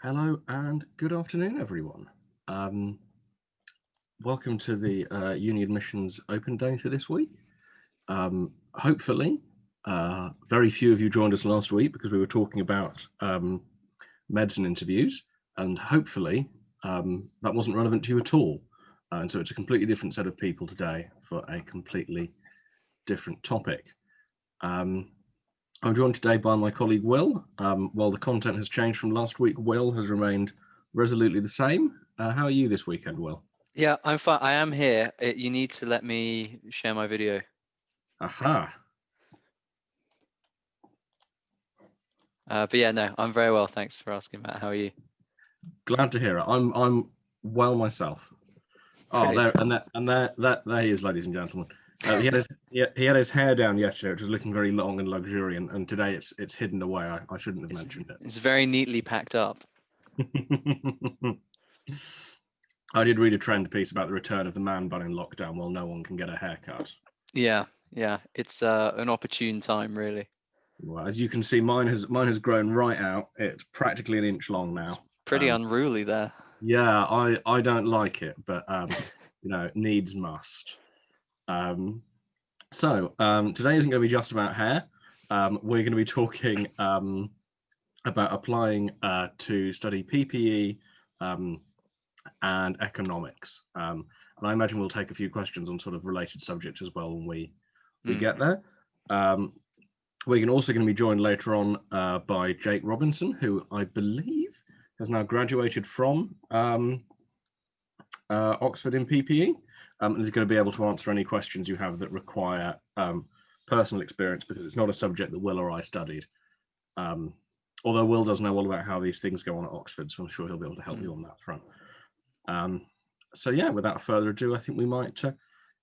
Hello and good afternoon, everyone. Welcome to the UniAdmissions Open Day for this week. Hopefully, very few of you joined us last week because we were talking about medicine interviews, and hopefully that wasn't relevant to you at all. And so it's a completely different set of people today for a completely different topic. I'm joined today by my colleague Will. While the content has changed from last week, Will has remained resolutely the same. How are you this weekend, Will? Yeah, I'm fine. I am here. You need to let me share my video. Aha. But yeah, no, I'm very well. Thanks for asking, Matt. How are you? Glad to hear it. I'm well myself. Oh, there he is, ladies and gentlemen. He had his hair down yesterday, which was looking very long and luxuriant, and today it's hidden away. I shouldn't have mentioned it. It's very neatly packed up. I did read a trend piece about the return of the man bun in lockdown while no one can get a haircut. Yeah, it's an opportune time, really. Well, as you can see, mine has grown right out. It's practically an inch long now. It's pretty unruly there. Yeah, I don't like it, but needs must. So today isn't going to be just about hair. We're going to be talking about applying to study PPE and economics. And I imagine we'll take a few questions on sort of related subjects as well when we get there. We're also going to be joined later on by Jake Robinson, who I believe has now graduated from Oxford in PPE, and is going to be able to answer any questions you have that require personal experience, because it's not a subject that Will or I studied. Although Will does know all about how these things go on at Oxford, so I'm sure he'll be able to help you on that front. So yeah, without further ado, I think we might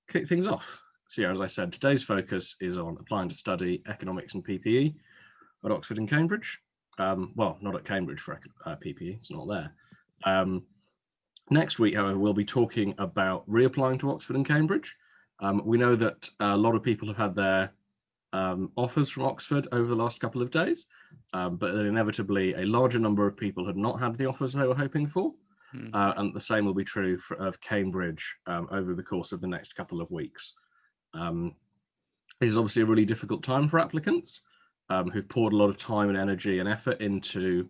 kick things off. So yeah, as I said, today's focus is on applying to study economics and PPE at Oxford and Cambridge. Well, not at Cambridge for PPE, it's not there. Next week, however, we'll be talking about reapplying to Oxford and Cambridge. We know that a lot of people have had their offers from Oxford over the last couple of days, but that inevitably a larger number of people had not had the offers they were hoping for. And the same will be true of Cambridge over the course of the next couple of weeks. This is obviously a really difficult time for applicants who've poured a lot of time and energy and effort into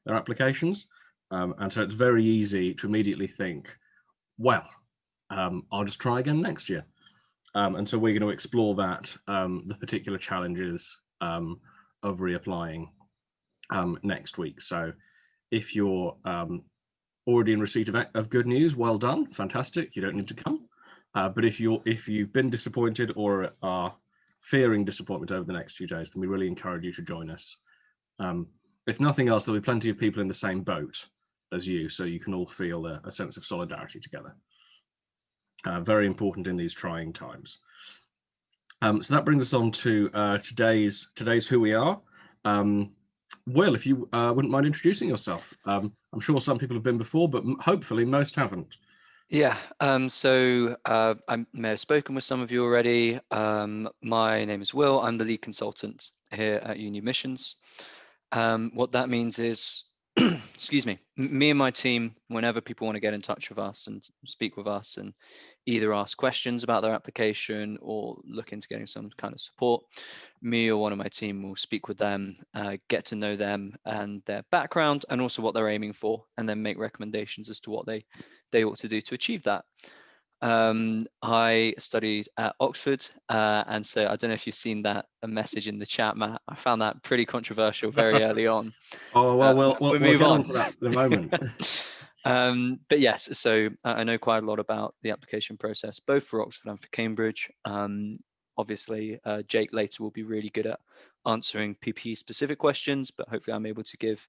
their applications. And so it's very easy to immediately think, well, I'll just try again next year. And so we're going to explore that, the particular challenges of reapplying next week. So if you're already in receipt of good news, well done, fantastic, you don't need to come. But if you've been disappointed or are fearing disappointment over the next few days, then we really encourage you to join us. If nothing else, there'll be plenty of people in the same boat as you, so you can all feel a sense of solidarity together. Very important in these trying times. So that brings us on to today's Who We Are. Will, if you wouldn't mind introducing yourself. I'm sure some people have been before, but hopefully most haven't. Yeah, so I may have spoken with some of you already. My name is Will. I'm the lead consultant here at UniAdmissions. What that means is, excuse me, me and my team, whenever people want to get in touch with us and speak with us and either ask questions about their application or look into getting some kind of support, me or one of my team will speak with them, get to know them and their background and also what they're aiming for, and then make recommendations as to what they ought to do to achieve that. I studied at Oxford, and so I don't know if you've seen that a message in the chat, Matt. I found that pretty controversial very early on. Oh well, we'll move on to that in a moment. But yes, so I know quite a lot about the application process, both for Oxford and for Cambridge. Obviously, Jake later will be really good at answering PPE specific questions, but hopefully I'm able to give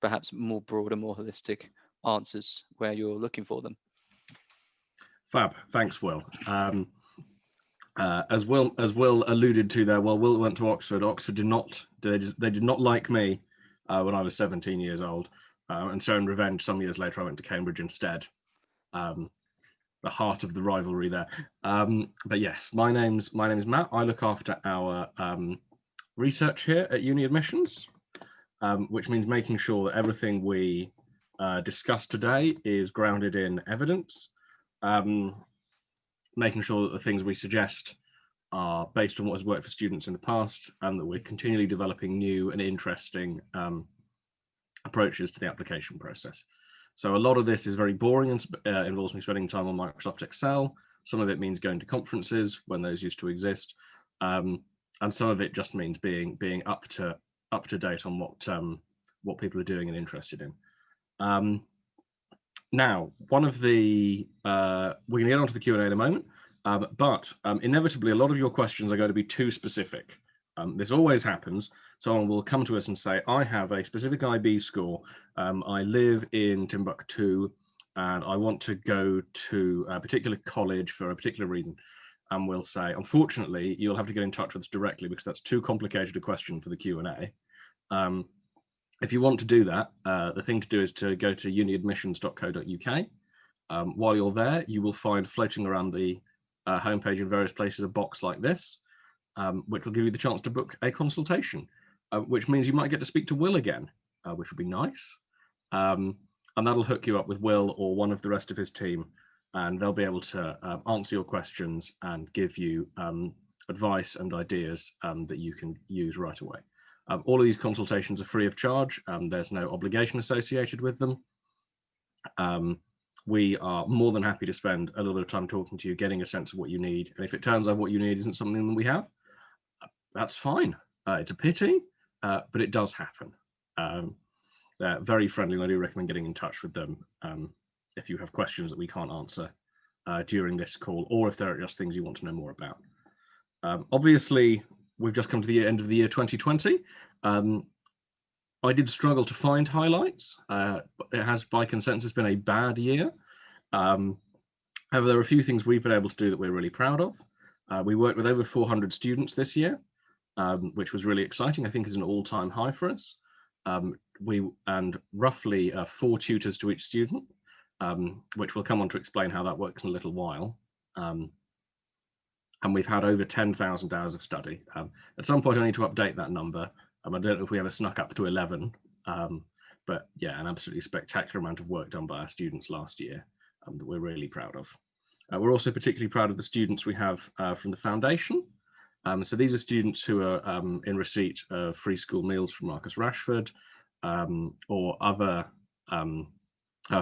perhaps more broader, more holistic answers where you're looking for them. Fab, thanks, Will. As Will alluded to there, well, Will went to Oxford. Oxford did not like me when I was 17 years old, and so in revenge, some years later, I went to Cambridge instead. The heart of the rivalry there. But yes, my name's Matt. I look after our research here at UniAdmissions, which means making sure that everything we discuss today is grounded in evidence, making sure that the things we suggest are based on what has worked for students in the past, and that we're continually developing new and interesting approaches to the application process. So a lot of this is very boring and involves me spending time on Microsoft Excel. Some of it means going to conferences when those used to exist, and some of it just means being up to date on what people are doing and interested in. Now, one of the we're going to get onto the Q&A in a moment, but inevitably a lot of your questions are going to be too specific. This always happens. Someone will come to us and say, I have a specific IB score. I live in Timbuktu and I want to go to a particular college for a particular reason. And we'll say, unfortunately, you'll have to get in touch with us directly because that's too complicated a question for the Q&A. If you want to do that, the thing to do is to go to uniadmissions.co.uk. While you're there, you will find floating around the homepage in various places a box like this, which will give you the chance to book a consultation, which means you might get to speak to Will again, which would be nice. And that'll hook you up with Will or one of the rest of his team, and they'll be able to answer your questions and give you advice and ideas that you can use right away. All of these consultations are free of charge. There's no obligation associated with them. We are more than happy to spend a little bit of time talking to you, getting a sense of what you need. And if it turns out what you need isn't something that we have, that's fine. It's a pity, but it does happen. They're very friendly, and I do recommend getting in touch with them if you have questions that we can't answer during this call, or if there are just things you want to know more about. Obviously, we've just come to the end of the year 2020. I did struggle to find highlights. It has, by consensus, been a bad year. However, there are a few things we've been able to do that we're really proud of. We worked with over 400 students this year, which was really exciting. I think is an all-time high for us. And roughly 4 tutors to each student, which we'll come on to explain how that works in a little while. And we've had over 10,000 hours of study. At some point, I need to update that number. I don't know if we ever snuck up to 11, but yeah, an absolutely spectacular amount of work done by our students last year that we're really proud of. We're also particularly proud of the students we have from the foundation. So these are students who are in receipt of free school meals from Ucas Reference, or other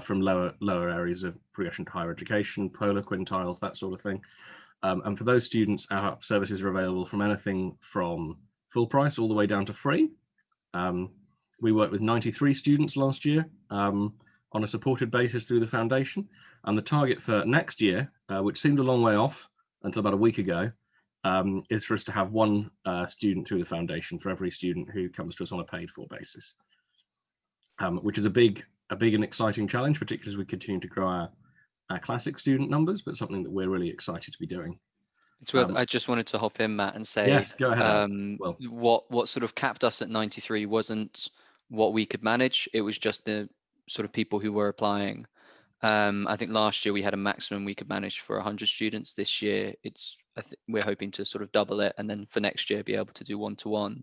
from lower areas of progression to higher education, polar quintiles, that sort of thing. And for those students, our services are available from anything from full price all the way down to free. We worked with 93 students last year on a supported basis through the foundation. And the target for next year, which seemed a long way off until about a week ago, is for us to have 1 student through the foundation for every student who comes to us on a paid for basis, which is a big and exciting challenge, particularly as we continue to grow our classic student numbers, but something that we're really excited to be doing. It's worth, I just wanted to hop in, Matt, and say, yes, go ahead. What sort of capped us at 93 wasn't what we could manage. It was just the sort of people who were applying. I think last year we had a maximum we could manage for 100 students. This year, we're hoping to sort of double it, and then for next year be able to do 1-to-1.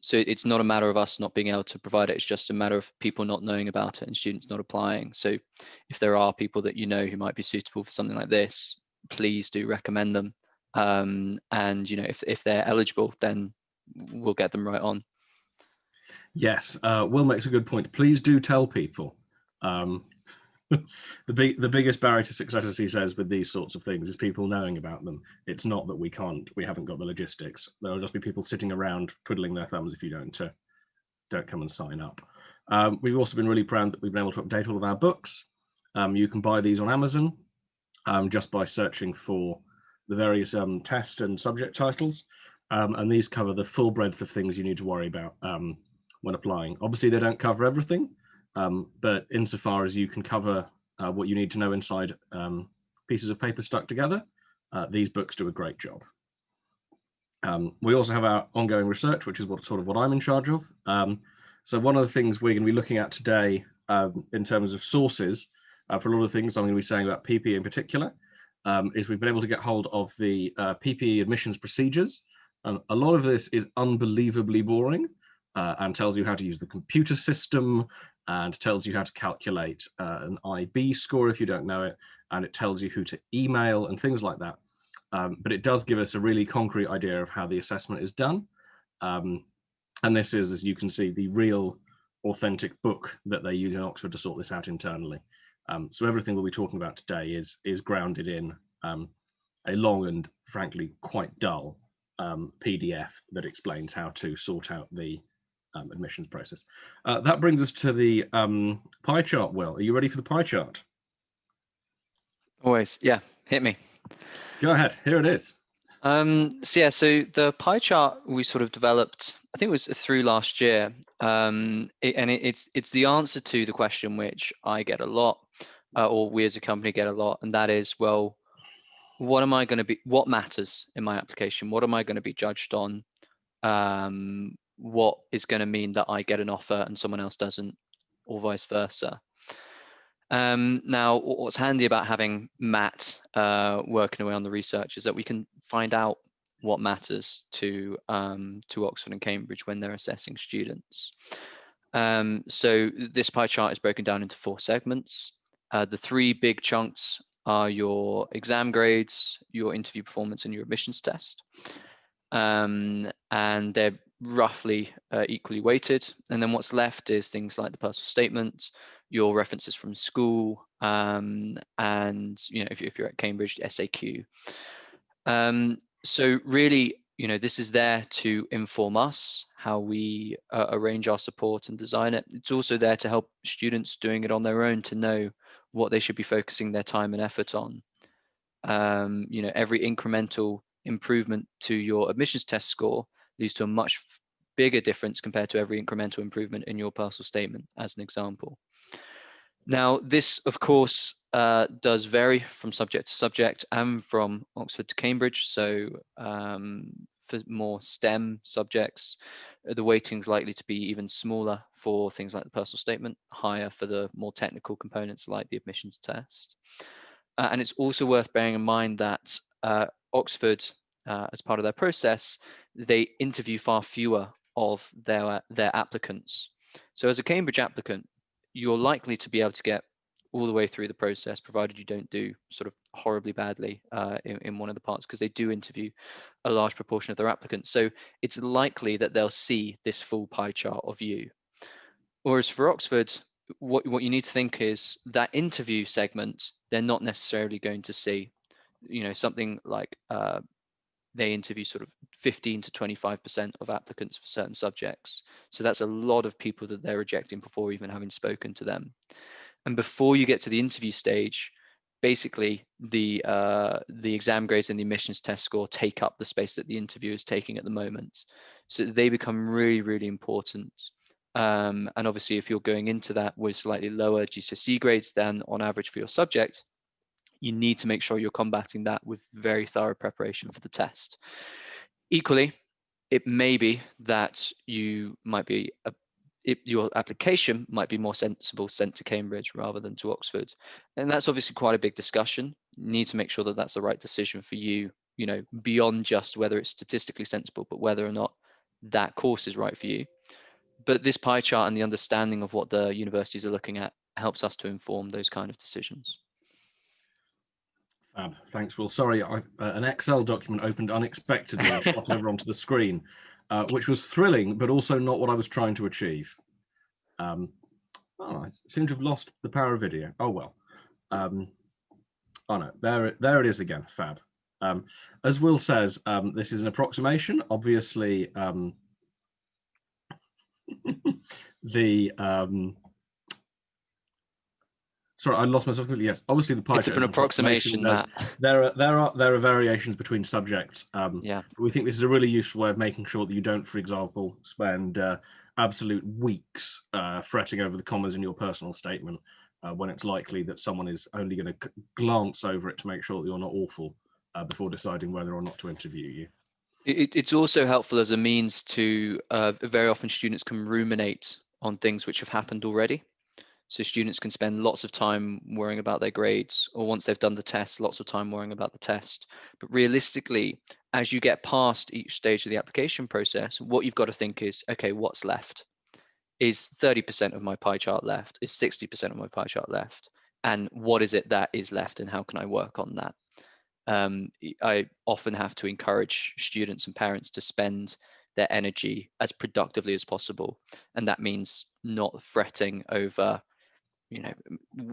So it's not a matter of us not being able to provide it. It's just a matter of people not knowing about it and students not applying. So if there are people that you know who might be suitable for something like this, please do recommend them. And if they're eligible, then we'll get them right on. Yes, Will makes a good point. Please do tell people. The biggest barrier to success, as he says, with these sorts of things is people knowing about them. It's not that we haven't got the logistics. There'll just be people sitting around twiddling their thumbs if you don't come and sign up. We've also been really proud that we've been able to update all of our books. You can buy these on Amazon just by searching for the various test and subject titles. And these cover the full breadth of things you need to worry about when applying. Obviously, they don't cover everything. But insofar as you can cover what you need to know inside pieces of paper stuck together, these books do a great job. We also have our ongoing research, which is what I'm in charge of. So one of the things we're going to be looking at today in terms of sources for a lot of things I'm going to be saying about Ppe in particular, is we've been able to get hold of the Ppe Admissions Procedures. A lot of this is unbelievably boring and tells you how to use the computer system and tells you how to calculate an IB score if you don't know it, and it tells you who to email and things like that. But it does give us a really concrete idea of how the assessment is done. And this is, as you can see, the real authentic book that they use in Oxford to sort this out internally. So everything we'll be talking about today is grounded in a long and frankly quite dull PDF that explains how to sort out the admissions process. That brings us to the pie chart. Will, are you ready for the pie chart? Always, yeah, hit me. Go ahead, here it is. So the pie chart we sort of developed, I think it was through last year, it's the answer to the question which I get a lot, or we as a company get a lot, and that is, well, what matters in my application? What am I going to be judged on? What is going to mean that I get an offer and someone else doesn't, or vice versa? Now, what's handy about having Matt working away on the research is that we can find out what matters to Oxford and Cambridge when they're assessing students. So this pie chart is broken down into 4 segments. The 3 big chunks are your exam grades, your interview performance, and your admissions test. And they're roughly equally weighted. And then what's left is things like the personal statement, your references from school, and if you're at Cambridge, SAQ. So really, this is there to inform us how we arrange our support and design it. It's also there to help students doing it on their own to know what they should be focusing their time and effort on. Every incremental improvement to your admissions test score leads to a much bigger difference compared to every incremental improvement in your personal statement, as an example. Now, this, of course, does vary from subject to subject and from Oxford to Cambridge. So for more STEM subjects, the weighting is likely to be even smaller for things like the personal statement, higher for the more technical components like the admissions test. And it's also worth bearing in mind that Oxford, as part of their process, they interview far fewer of their applicants. So as a Cambridge applicant, you're likely to be able to get all the way through the process, provided you don't do sort of horribly badly in one of the parts, because they do interview a large proportion of their applicants. So it's likely that they'll see this full pie chart of you. Whereas for Oxford, what you need to think is that interview segment, they're not necessarily going to see, something like they interview sort of 15 to 25% of applicants for certain subjects. So that's a lot of people that they're rejecting before even having spoken to them. And before you get to the interview stage, basically the exam grades and the admissions test score take up the space that the interview is taking at the moment. So they become really, really important. And obviously, if you're going into that with slightly lower GCSE grades than on average for your subject, you need to make sure you're combating that with very thorough preparation for the test. Equally, it may be that you might be your application might be more sensible sent to Cambridge rather than to Oxford, and that's obviously quite a big discussion. You need to make sure that that's the right decision for you, beyond just whether it's statistically sensible, but whether or not that course is right for you. But this pie chart and the understanding of what the universities are looking at helps us to inform those kind of decisions. Fab. Thanks, Will. Sorry, an Excel document opened unexpectedly and shot over onto the screen, which was thrilling, but also not what I was trying to achieve. I seem to have lost the power of video. Oh, well. Oh, no, there it is again. Fab. As Will says, this is an approximation. Obviously, sorry, I lost myself completely. Yes, obviously the pie chart It's an approximation, Matt. There are variations between subjects. Yeah. We think this is a really useful way of making sure that you don't, for example, spend absolute weeks fretting over the commas in your personal statement when it's likely that someone is only going to glance over it to make sure that you're not awful before deciding whether or not to interview you. It's also helpful as a means to, very often students can ruminate on things which have happened already. So students can spend lots of time worrying about their grades, or once they've done the test, lots of time worrying about the test. But realistically, as you get past each stage of the application process, what you've got to think is, okay, what's left? is 30% of my pie chart left? Is 60% of my pie chart left? And what is it that is left, and how can I work on that? I often have to encourage students and parents to spend their energy as productively as possible. And that means not fretting over, you know,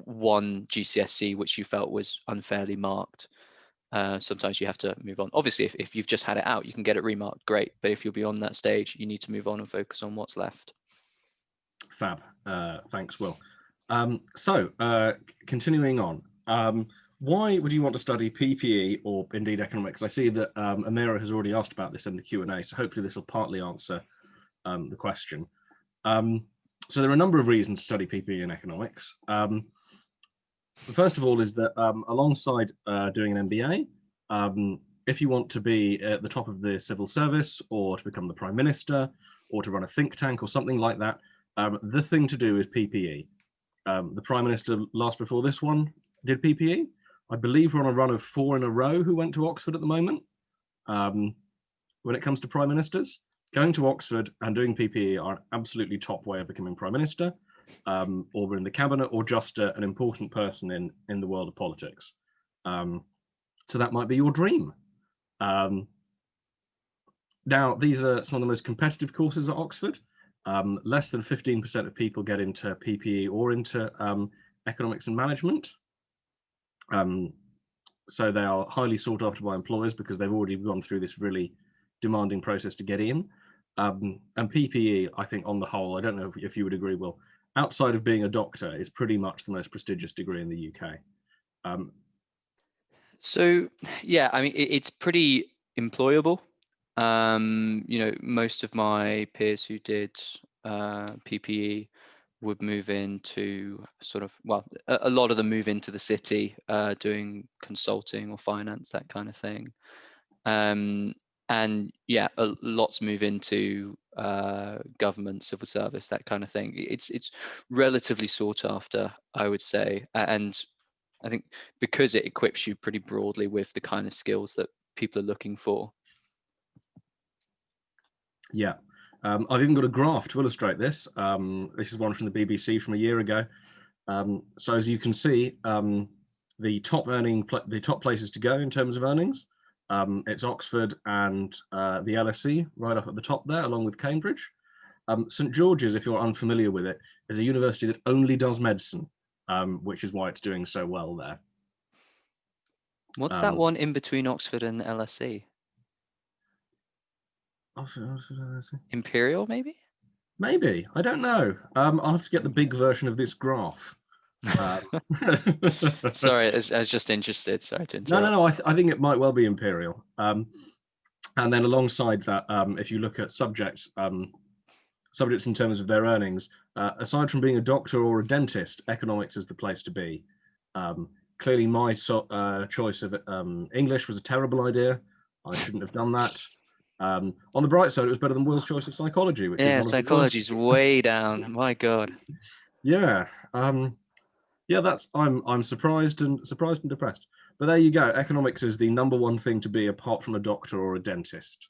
one GCSE which you felt was unfairly marked. Sometimes you have to move on. Obviously, if you've just had it out, you can get it remarked, great. But if you'll be on that stage, you need to move on and focus on what's left. Fab. Thanks, Will. Continuing on, why would you want to study PPE or indeed economics? I see that Amira has already asked about this in the Q&A, so hopefully this will partly answer the question. So there are a number of reasons to study PPE in economics. First of all is that alongside doing an MBA, if you want to be at the top of the civil service or to become the Prime Minister or to run a think tank or something like that, the thing to do is PPE. The Prime Minister last before this one did PPE. I believe we're on a run of 4 in a row who went to Oxford at the moment. When it comes to Prime Ministers, going to Oxford and doing PPE are an absolutely top way of becoming Prime Minister, or in the cabinet, or just an important person in the world of politics. So that might be your dream. Now, these are some of the most competitive courses at Oxford. Less than 15% of people get into PPE or into economics and management. So they are highly sought after by employers because they've already gone through this really demanding process to get in. And PPE, I think on the whole, I don't know if you would agree, Will, outside of being a doctor, is pretty much the most prestigious degree in the UK. So yeah, I mean, it's pretty employable. You know, most of my peers who did PPE would move into sort of, well, a lot of them move into the city doing consulting or finance, that kind of thing. And yeah, lots move into government, civil service, that kind of thing. It's relatively sought after, I would say. And I think because it equips you pretty broadly with the kind of skills that people are looking for. Yeah, I've even got a graph to illustrate this. This is one from the BBC from a year ago. So as you can see, the top places to go in terms of earnings, it's Oxford and the LSE right up at the top there, along with Cambridge. St George's, if you're unfamiliar with it, is a university that only does medicine, which is why it's doing so well there. What's that one in between Oxford and LSE? Imperial, maybe? Maybe, I don't know. I'll have to get the big version of this graph. Sorry, I was just interested. Sorry to interrupt. No. I think it might well be Imperial. And then alongside that, if you look at subjects in terms of their earnings, aside from being a doctor or a dentist, economics is the place to be. Clearly, my choice of English was a terrible idea. I shouldn't have done that. On the bright side, it was better than Will's choice of psychology, which is psychology's way down. My God. Yeah. Yeah, I'm surprised and depressed. But there you go. Economics is the #1 thing to be apart from a doctor or a dentist.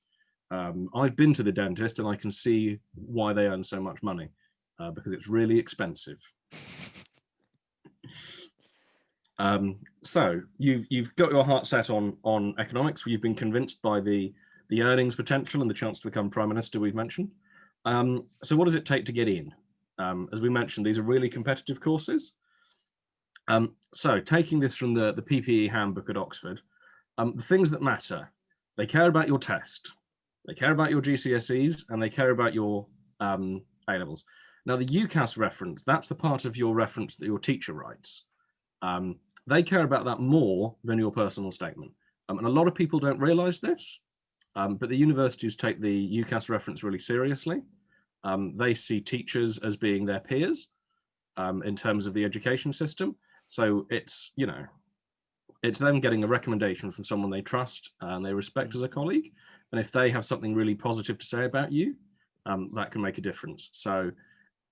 I've been to the dentist and I can see why they earn so much money, because it's really expensive. So you've got your heart set on economics. You've been convinced by the earnings potential and the chance to become Prime Minister we've mentioned. So what does it take to get in? As we mentioned, these are really competitive courses. So taking this from the PPE handbook at Oxford, the things that matter, they care about your test, they care about your GCSEs, and they care about your A-levels. Now the Ucas reference, that's the part of your reference that your teacher writes. They care about that more than your personal statement. And a lot of people don't realize this, but the universities take the Ucas reference really seriously. They see teachers as being their peers in terms of the education system. So it's, you know, it's them getting a recommendation from someone they trust and they respect as a colleague. And if they have something really positive to say about you, that can make a difference. So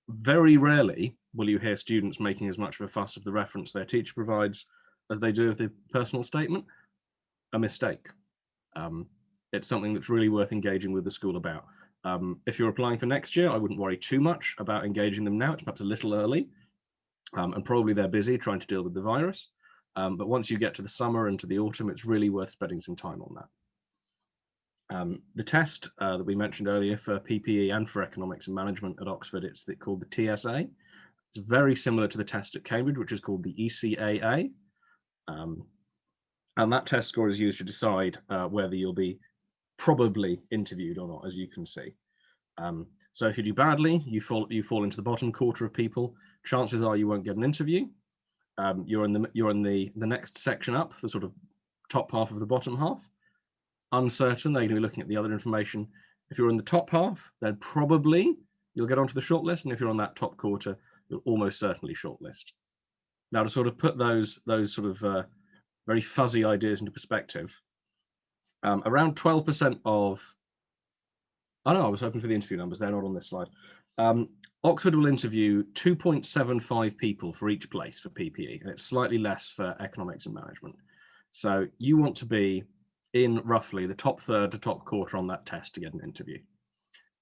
very rarely will you hear students making as much of a fuss of the reference their teacher provides as they do of the personal statement. A mistake. It's something that's really worth engaging with the school about. If you're applying for next year, I wouldn't worry too much about engaging them now. It's perhaps a little early, and probably they're busy trying to deal with the virus. But once you get to the summer and to the autumn, it's really worth spending some time on that. The test that we mentioned earlier for PPE and for economics and management at Oxford, it's called the TSA. It's very similar to the test at Cambridge, which is called the ECAA. And that test score is used to decide whether you'll be probably interviewed or not, as you can see. So if you do badly, you fall into the bottom quarter of people. Chances are you won't get an interview. You're in the next section up, the sort of top half of the bottom half. Uncertain, they're going to be looking at the other information. If you're in the top half, then probably you'll get onto the shortlist, and if you're on that top quarter, you'll almost certainly shortlist. Now, to sort of put those sort of very fuzzy ideas into perspective, around 12% of, oh no, I was hoping for the interview numbers, they're not on this slide. Oxford will interview 2.75 people for each place for PPE, and it's slightly less for economics and management. So you want to be in roughly the top third to top quarter on that test to get an interview.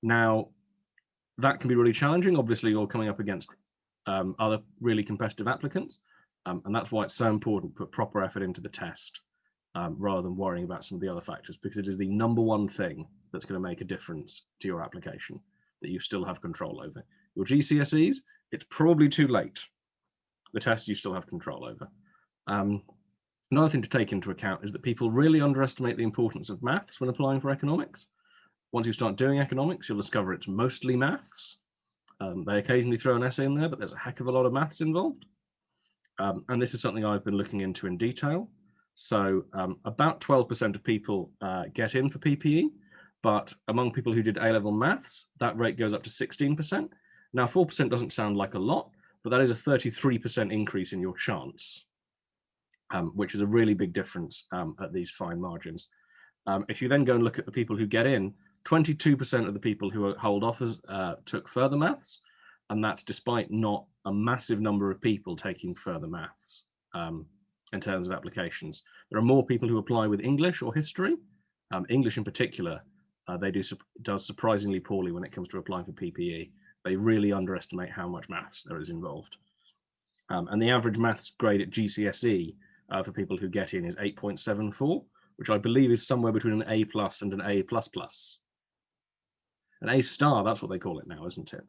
Now, that can be really challenging. Obviously, you're coming up against other really competitive applicants, and that's why it's so important to put proper effort into the test rather than worrying about some of the other factors, because it is the #1 thing that's going to make a difference to your application that you still have control over. Your GCSEs, it's probably too late. The test you still have control over. Another thing to take into account is that people really underestimate the importance of maths when applying for economics. Once you start doing economics, you'll discover it's mostly maths. They occasionally throw an essay in there, but there's a heck of a lot of maths involved. And this is something I've been looking into in detail. So about 12% of people get in for PPE, but among people who did A-level maths, that rate goes up to 16%. Now, 4% doesn't sound like a lot, but that is a 33% increase in your chance, which is a really big difference at these fine margins. If you then go and look at the people who get in, 22% of the people who hold offers took further maths, and that's despite not a massive number of people taking further maths in terms of applications. There are more people who apply with English or history. English in particular, does surprisingly poorly when it comes to applying for PPE. They really underestimate how much maths there is involved. And the average maths grade at GCSE for people who get in is 8.74, which I believe is somewhere between an A+ and an A++. An A star, that's what they call it now, isn't it?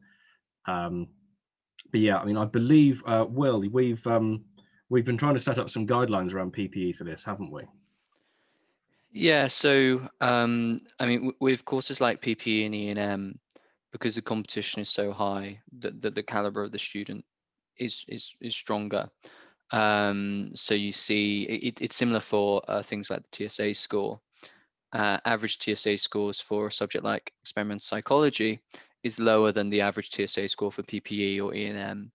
But yeah, I mean, I believe, Will, we've been trying to set up some guidelines around PPE for this, haven't we? Yeah, so I mean, with courses like PPE and E&M, because the competition is so high, the caliber of the student is stronger. So you see, it's similar for things like the TSA score. Average TSA scores for a subject like experimental psychology is lower than the average TSA score for PPE or E&M.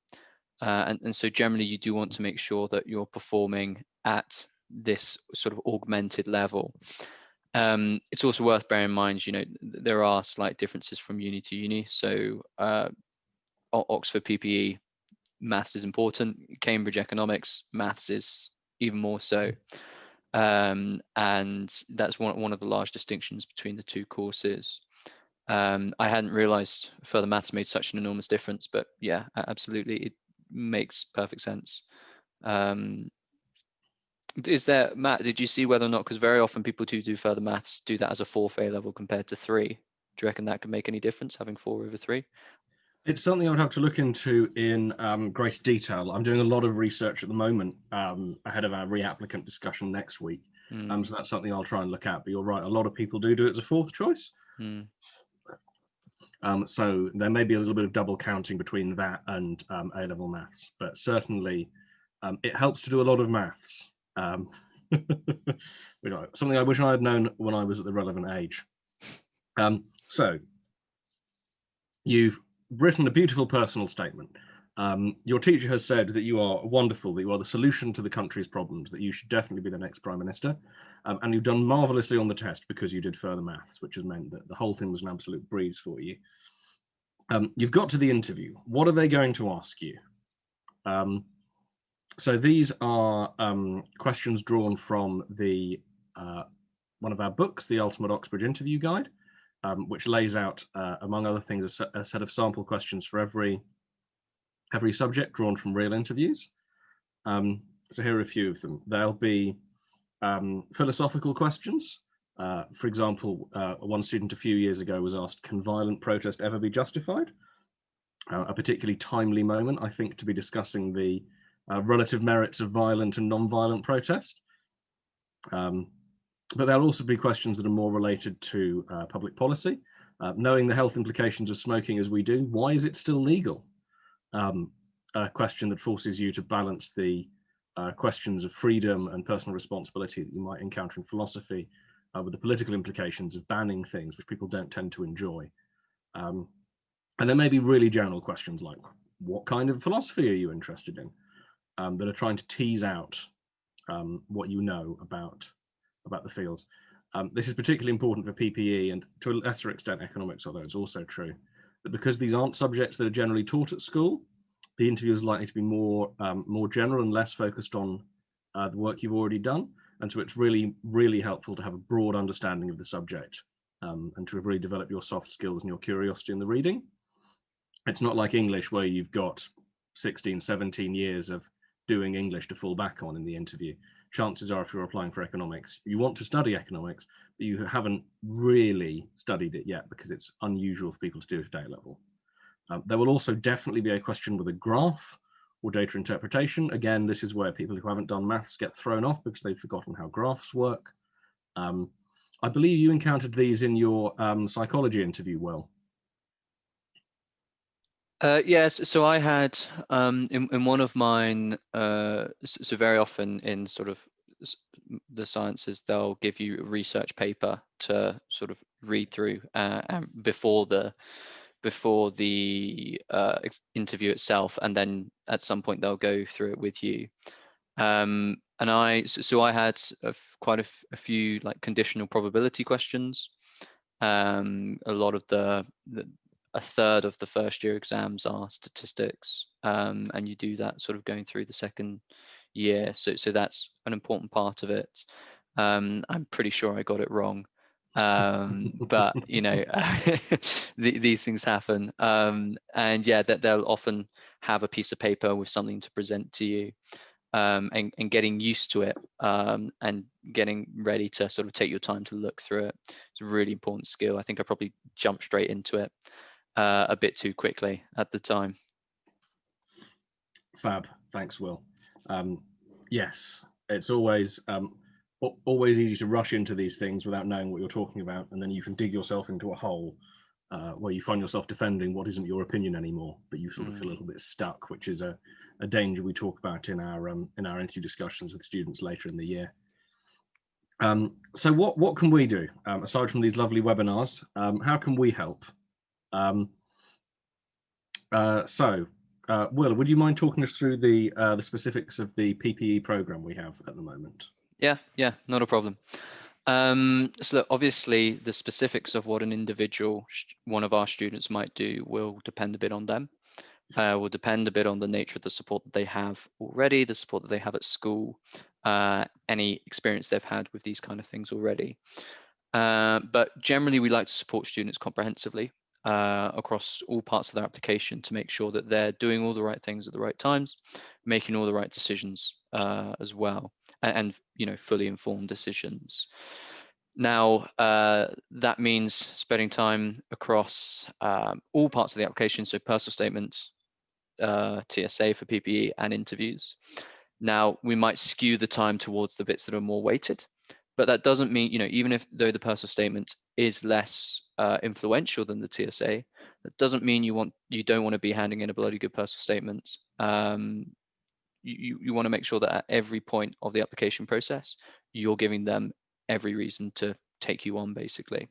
And so generally you do want to make sure that you're performing at this sort of augmented level. It's also worth bearing in mind, you know, there are slight differences from uni to uni. So Oxford PPE, maths is important. Cambridge economics, maths is even more so. And that's one of the large distinctions between the two courses. I hadn't realized further maths made such an enormous difference, but yeah, absolutely, it makes perfect sense. Is there, Matt, did you see whether or not, because very often people who do further maths do that as a 4th A level compared to 3. Do you reckon that could make any difference, having 4/3? It's something I would have to look into in greater detail. I'm doing a lot of research at the moment ahead of our reapplicant discussion next week. So that's something I'll try and look at, but you're right, a lot of people do it as a 4th choice. So there may be a little bit of double counting between that and A-level maths, but certainly it helps to do a lot of maths. Something I wish I had known when I was at the relevant age. So you've written a beautiful personal statement. Your teacher has said that you are wonderful, that you are the solution to the country's problems, that you should definitely be the next Prime Minister. And you've done marvelously on the test because you did further maths, which has meant that the whole thing was an absolute breeze for you. You've got to the interview. What are they going to ask you? So these are questions drawn from the one of our books, the Ultimate Oxbridge Interview Guide. which lays out, among other things, a set of sample questions for every subject drawn from real interviews. So here are a few of them. There'll be philosophical questions. For example, one student a few years ago was asked, can violent protest ever be justified? A particularly timely moment, I think, to be discussing the relative merits of violent and non-violent protest. But there'll also be questions that are more related to public policy. Knowing the health implications of smoking as we do, why is it still legal? A question that forces you to balance the questions of freedom and personal responsibility that you might encounter in philosophy with the political implications of banning things which people don't tend to enjoy. And there may be really general questions like, what kind of philosophy are you interested in? That are trying to tease out what you know about the fields. This is particularly important for PPE and to a lesser extent economics, although it's also true that because these aren't subjects that are generally taught at school, the interview is likely to be more general and less focused on the work you've already done. And so it's really, really helpful to have a broad understanding of the subject and to have really developed your soft skills and your curiosity in the reading. It's not like English where you've got 16, 17 years of doing English to fall back on in the interview. Chances are if you're applying for economics, you want to study economics, but you haven't really studied it yet because it's unusual for people to do it at A level. There will also definitely be a question with a graph or data interpretation. Again, this is where people who haven't done maths get thrown off because they've forgotten how graphs work. I believe you encountered these in your psychology interview, Will. Yes, so I had in one of mine, so very often in sort of the sciences, they'll give you a research paper to sort of read through before the interview itself, and then at some point they'll go through it with you. And I had quite a few like conditional probability questions. A lot of a third of the first year exams are statistics, and you do that sort of going through the second year. So that's an important part of it. I'm pretty sure I got it wrong, but you know, these things happen. And yeah, that they'll often have a piece of paper with something to present to you. And getting used to it and getting ready to sort of take your time to look through it. It's a really important skill. I think I probably jumped straight into it a bit too quickly at the time. Fab, thanks, Will. Yes, it's always easy to rush into these things without knowing what you're talking about, and then you can dig yourself into a hole where you find yourself defending what isn't your opinion anymore, but you sort of feel a little bit stuck, which is a danger we talk about in our interview discussions with students later in the year. So what can we do aside from these lovely webinars? How can we help? Will, would you mind talking us through the specifics of the PPE program we have at the moment? Yeah, not a problem. So look, obviously the specifics of what an individual, one of our students might do will depend a bit on them. Will depend a bit on the nature of the support that they have already, the support that they have at school, any experience they've had with these kind of things already. But generally we like to support students comprehensively across all parts of their application to make sure that they're doing all the right things at the right times, making all the right decisions as well, and you know, fully informed decisions. Now, that means spending time across all parts of the application, so personal statements, TSA for PPE, and interviews. Now, we might skew the time towards the bits that are more weighted, but that doesn't mean, you know, even though the personal statement is less influential than the TSA, that doesn't mean you don't want to be handing in a bloody good personal statement. You want to make sure that at every point of the application process, you're giving them every reason to take you on, basically.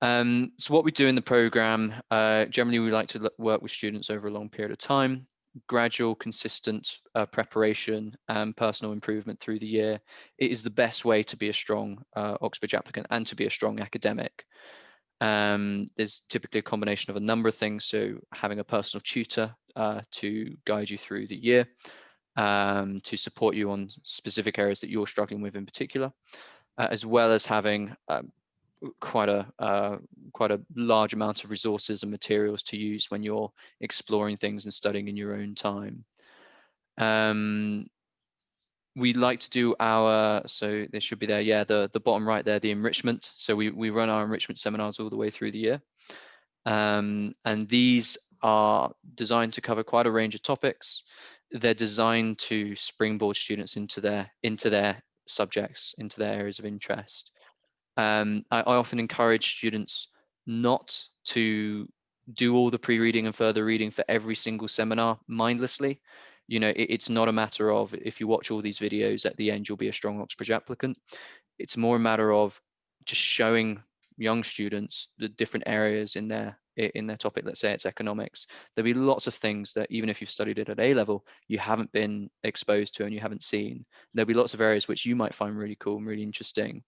So what we do in the program, generally we like to work with students over a long period of time. Gradual, consistent preparation and personal improvement through the year. It is the best way to be a strong Oxbridge applicant and to be a strong academic. There's typically a combination of a number of things. So having a personal tutor to guide you through the year, to support you on specific areas that you're struggling with in particular, as well as having quite a large amount of resources and materials to use when you're exploring things and studying in your own time. We like to do our, so this should be there, yeah, the bottom right there, the enrichment. So we run our enrichment seminars all the way through the year. And these are designed to cover quite a range of topics. They're designed to springboard students into their subjects, into their areas of interest. I often encourage students not to do all the pre-reading and further reading for every single seminar mindlessly. You know, it's not a matter of, if you watch all these videos at the end, you'll be a strong Oxbridge applicant. It's more a matter of just showing young students the different areas in their topic. Let's say it's economics. There'll be lots of things that even if you've studied it at A level, you haven't been exposed to and you haven't seen. There'll be lots of areas which you might find really cool and really interesting.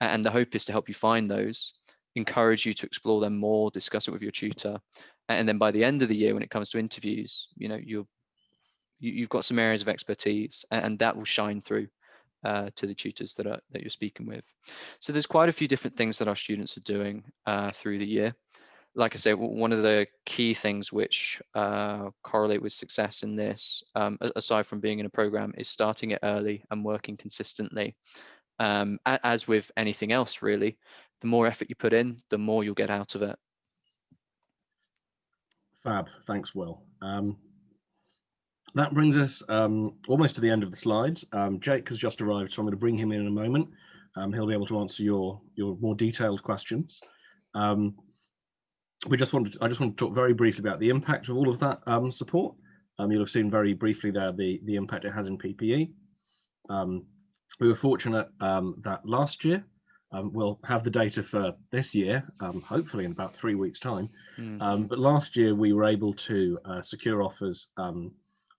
And the hope is to help you find those, encourage you to explore them more, discuss it with your tutor. And then by the end of the year, when it comes to interviews, you know, you've got some areas of expertise, and that will shine through to the tutors that you're speaking with. So there's quite a few different things that our students are doing through the year. Like I say, one of the key things which correlate with success in this, aside from being in a program, is starting it early and working consistently. As with anything else, really, the more effort you put in, the more you'll get out of it. Fab, thanks, Will. That brings us almost to the end of the slides. Jake has just arrived, so I'm going to bring him in a moment. He'll be able to answer your more detailed questions. I just want to talk very briefly about the impact of all of that support. You'll have seen very briefly there the impact it has in PPE. We were fortunate that last year, we'll have the data for this year, hopefully in about 3 weeks' time. But last year we were able to secure offers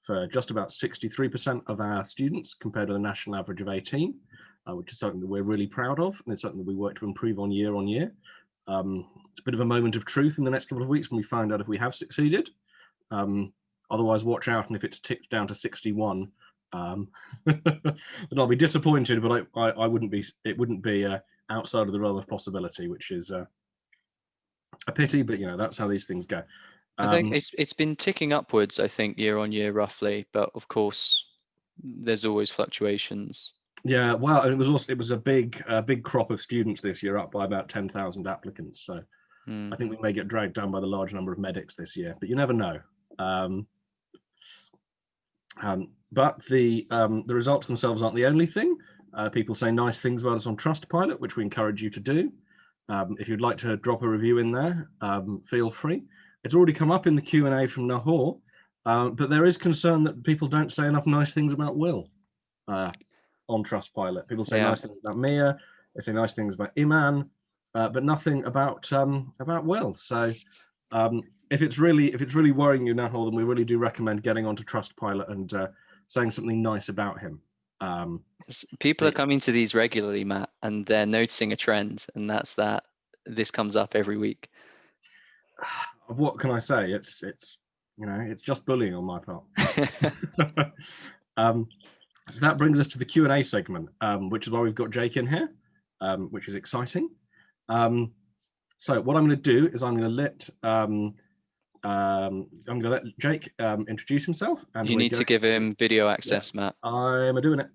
for just about 63% of our students compared to the national average of 18, which is something that we're really proud of, and it's something that we work to improve on year. It's a bit of a moment of truth in the next couple of weeks when we find out if we have succeeded. Otherwise, watch out, and if it's ticked down to 61, then I'll be disappointed, but I wouldn't be. It wouldn't be outside of the realm of possibility, which is a pity. But you know, that's how these things go. I think it's been ticking upwards, I think, year on year roughly, but of course there's always fluctuations. Yeah, well, it was a big crop of students this year, up by about 10,000 applicants. So I think we may get dragged down by the large number of medics this year, but you never know. But the results themselves aren't the only thing. People say nice things about us on Trustpilot, which we encourage you to do. If you'd like to drop a review in there, feel free. It's already come up in the Q&A from Nahor, but there is concern that people don't say enough nice things about Will on Trustpilot. People say nice things about Mia, they say nice things about Iman, but nothing about Will. So if it's really worrying you, Nahor, then we really do recommend getting onto Trustpilot and saying something nice about him. People are coming to these regularly, Matt, and they're noticing a trend, and that's that this comes up every week. What can I say? It's you know, it's just bullying on my part. So that brings us to the Q&A segment, which is why we've got Jake in here, which is exciting. So what I'm going to do is I'm going to let Jake introduce himself. And you need to give him video access, yeah. Matt. I'm doing it.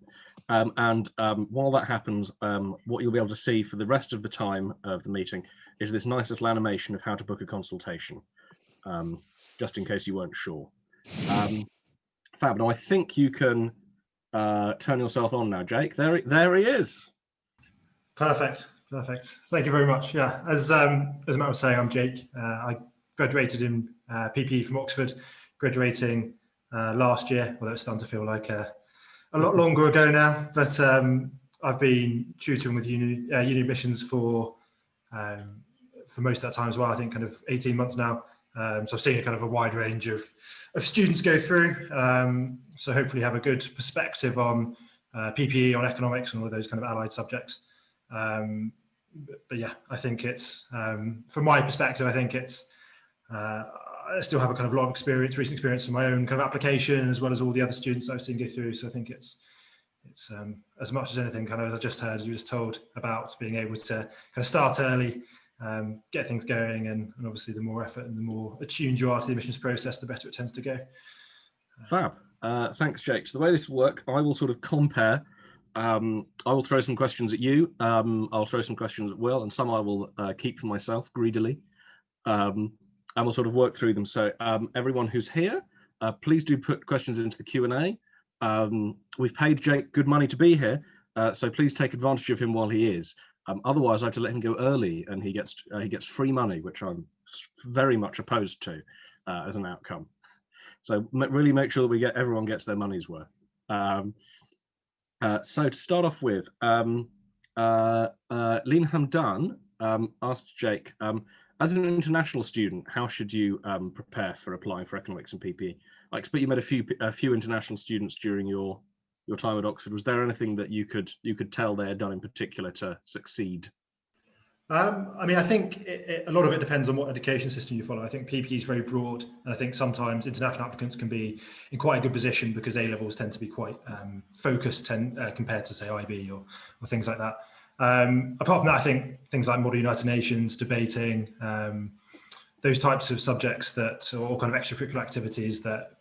And while that happens, what you'll be able to see for the rest of the time of the meeting is this nice little animation of how to book a consultation, just in case you weren't sure. Fab. Now I think you can turn yourself on now, Jake. There he is. Perfect. Thank you very much. Yeah, as Matt was saying, I'm Jake. I graduated in PPE from Oxford, graduating last year, although it's starting to feel like a lot longer ago now. But I've been tutoring with UniAdmissions for most of that time as well. I think kind of 18 months now. So I've seen a kind of a wide range of students go through. So hopefully have a good perspective on PPE, on economics, and all those kind of allied subjects. But yeah, I think it's from my perspective, I think it's I still have a kind of recent experience in my own kind of application, as well as all the other students I've seen go through. So I think it's it's as much as anything, kind of, as I just heard, you just told about being able to kind of start early, get things going, and obviously the more effort and the more attuned you are to the admissions process, the better it tends to go. Fab. Thanks, Jake. So the way this will work, I will sort of compare. I will throw some questions at you. I'll throw some questions at Will, and some I will keep for myself greedily. And we'll sort of work through them. So everyone who's here, please do put questions into the Q&A. We've paid Jake good money to be here, so please take advantage of him while he is. Otherwise, I have to let him go early, and he gets free money, which I'm very much opposed to as an outcome. So really make sure that everyone gets their money's worth. So to start off with, Lean Hamdan asked Jake, as an international student, how should you prepare for applying for economics and PPE? I expect you met a few international students during your time at Oxford. Was there anything that you could tell they had done in particular to succeed? I mean, I think a lot of it depends on what education system you follow. I think PPE is very broad, and I think sometimes international applicants can be in quite a good position because A-levels tend to be quite focused compared to, say, IB or things like that. Apart from that, I think things like Model United Nations, debating, those types of subjects or kind of extracurricular activities that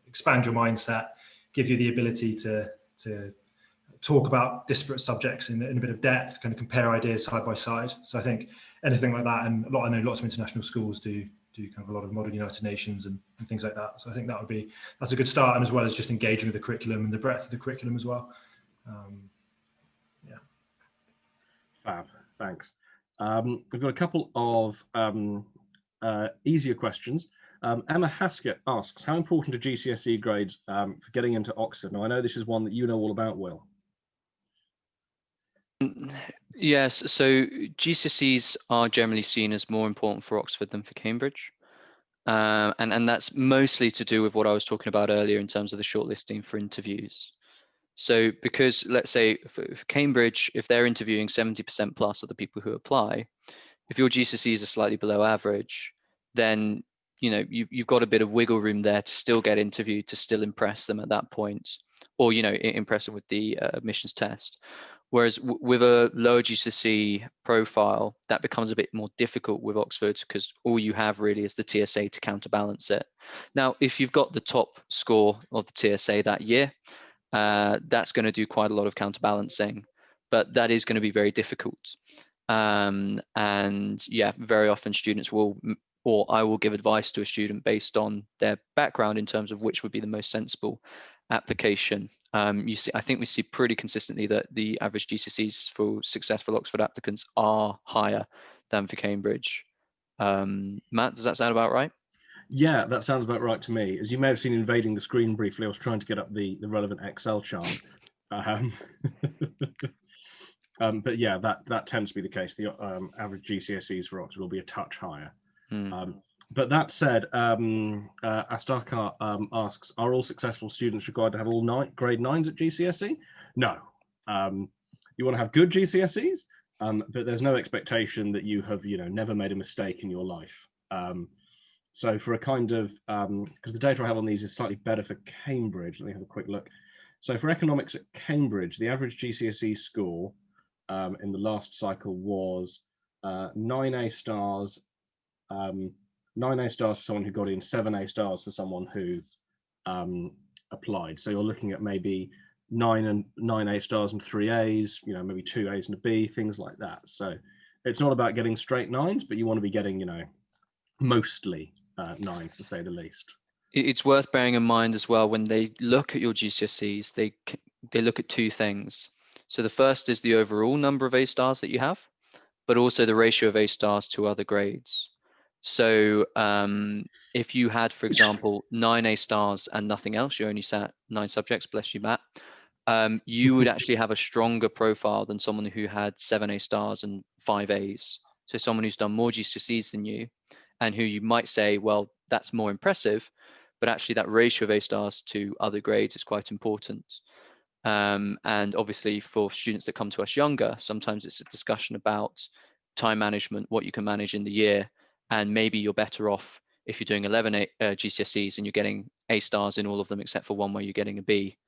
expand your mindset, give you the ability to talk about disparate subjects in a bit of depth, kind of compare ideas side by side. So I think anything like that, and I know lots of international schools do kind of a lot of Model United Nations and things like that. So I think that's a good start, and as well as just engaging with the curriculum and the breadth of the curriculum as well. Yeah. Fab, thanks. We've got a couple of easier questions. Emma Haskett asks, how important are GCSE grades for getting into Oxford? Now, I know this is one that you know all about, Will. Yes, so GCSEs are generally seen as more important for Oxford than for Cambridge. And that's mostly to do with what I was talking about earlier in terms of the shortlisting for interviews. So because, let's say, for Cambridge, if they're interviewing 70% plus of the people who apply, if your GCSEs are slightly below average, then you've got a bit of wiggle room there to still get interviewed, to still impress them at that point, or impress them with the admissions test. Whereas with a lower GCSE profile, that becomes a bit more difficult with Oxford because all you have really is the TSA to counterbalance it. Now, if you've got the top score of the TSA that year, that's going to do quite a lot of counterbalancing, but that is going to be very difficult. And yeah, very often students will, or I will give advice to a student based on their background in terms of which would be the most sensible application. I think we see pretty consistently that the average GCSEs for successful Oxford applicants are higher than for Cambridge. Matt, does that sound about right? Yeah, that sounds about right to me. As you may have seen invading the screen briefly, I was trying to get up the relevant Excel chart. But yeah, that tends to be the case. The average GCSEs for Oxford will be a touch higher. But that said, Astakar asks, are all successful students required to have all grade 9s at GCSE? No. You want to have good GCSEs, but there's no expectation that you have, never made a mistake in your life. So for a kind of, because the data I have on these is slightly better for Cambridge. Let me have a quick look. So for economics at Cambridge, the average GCSE score in the last cycle was 9 A stars, 9 A stars for someone who got in, 7 A stars for someone who applied. So you're looking at maybe 9 A stars and 3 A's, maybe 2 A's and a B, things like that. So it's not about getting straight 9s, but you want to be getting, mostly 9s to say the least. It's worth bearing in mind as well, when they look at your GCSEs, they look at two things. So the first is the overall number of A stars that you have, but also the ratio of A stars to other grades. So if you had, for example, 9 A stars and nothing else, you only sat 9 subjects, bless you, Matt, you would actually have a stronger profile than someone who had 7 A stars and 5 A's. So someone who's done more GCSEs than you, and who you might say, well, that's more impressive, but actually that ratio of A stars to other grades is quite important. And obviously for students that come to us younger, sometimes it's a discussion about time management, what you can manage in the year, and maybe you're better off if you're doing 11 GCSEs and you're getting A stars in all of them except for one where you're getting a B.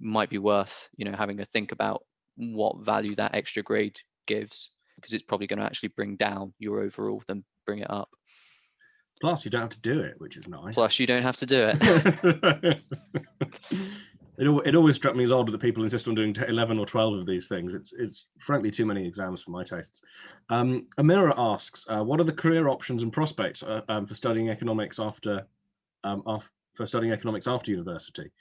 might be worth, having a think about what value that extra grade gives, because it's probably going to actually bring down your overall than bring it up. Plus, you don't have to do it, which is nice. Plus, you don't have to do it. It always struck me as odd that people insist on doing 11 or 12 of these things. It's frankly too many exams for my tastes. Amira asks, what are the career options and prospects for studying economics after university?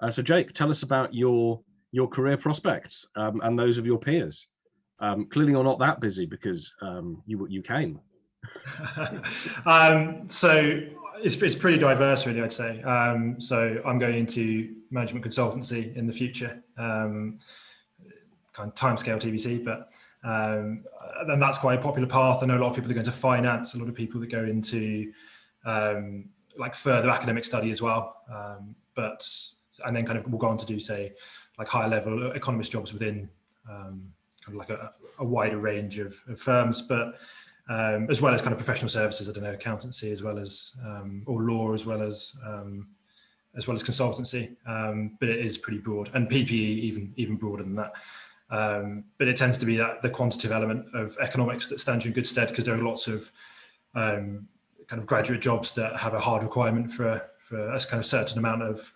So Jake, tell us about your career prospects and those of your peers. Clearly you're not that busy because you came. So it's pretty diverse, really, I'd say. So I'm going into management consultancy in the future, kind of timescale TBC, but and that's quite a popular path. I know a lot of people that go into finance, a lot of people that go into like further academic study as well, and then kind of will go on to do, say, like higher level economist jobs within kind of like a wider range of firms, but as well as kind of professional services, I don't know, accountancy, as well as or law, as well as consultancy. But it is pretty broad, and PPE even broader than that. But it tends to be that the quantitative element of economics that stands you in good stead, because there are lots of kind of graduate jobs that have a hard requirement for a kind of certain amount of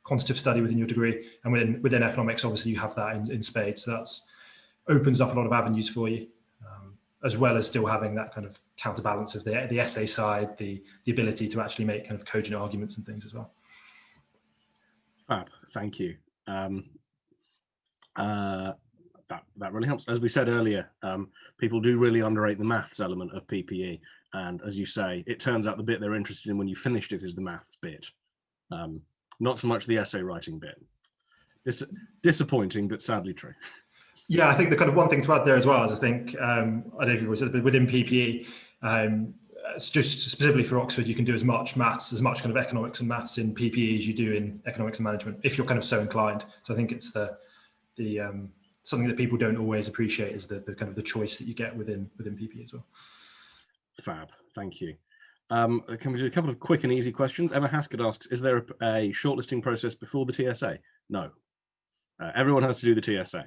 quantitative study within your degree, and within economics, obviously you have that in spades. So that's opens up a lot of avenues for you, as well as still having that kind of counterbalance of the essay side, the ability to actually make kind of cogent arguments and things as well. Fab, thank you. That really helps. As we said earlier, people do really underrate the maths element of PPE, and as you say, it turns out the bit they're interested in when you finished it is the maths bit, not so much the essay writing bit. Disappointing, but sadly true. Yeah, I think the kind of one thing to add there as well is, I think, I don't know if you've always said it, but within PPE, it's just specifically for Oxford, you can do as much maths, as much kind of economics and maths in PPE as you do in economics and management, if you're kind of so inclined. So I think it's the something that people don't always appreciate is the kind of the choice that you get within PPE as well. Fab, thank you. Can we do a couple of quick and easy questions? Emma Haskett asks, is there a shortlisting process before the TSA? No. Everyone has to do the TSA.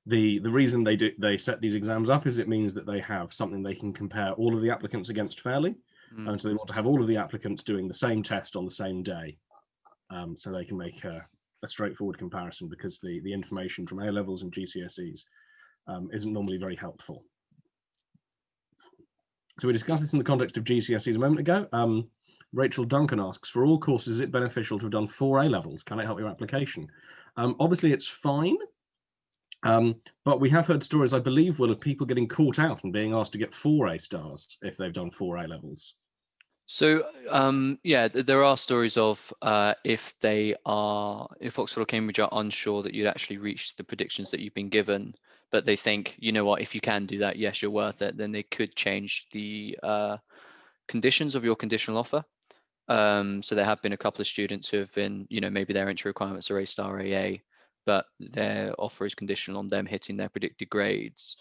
The reason they set these exams up is it means that they have something they can compare all of the applicants against fairly. And so they want to have all of the applicants doing the same test on the same day, so they can make a straightforward comparison, because the information from A levels and GCSEs isn't normally very helpful. So we discussed this in the context of GCSEs a moment ago. Rachel Duncan asks, for all courses, is it beneficial to have done 4 A levels? Can it help your application? Obviously, it's fine, but we have heard stories, I believe, Will, of people getting caught out and being asked to get 4 A stars if they've done 4 A levels. So yeah, there are stories of if Oxford or Cambridge are unsure that you'd actually reach the predictions that you've been given, but they think, you know what, if you can do that, yes, you're worth it, then they could change the conditions of your conditional offer. So there have been a couple of students who have been, maybe their entry requirements are A star AA, but their offer is conditional on them hitting their predicted grades.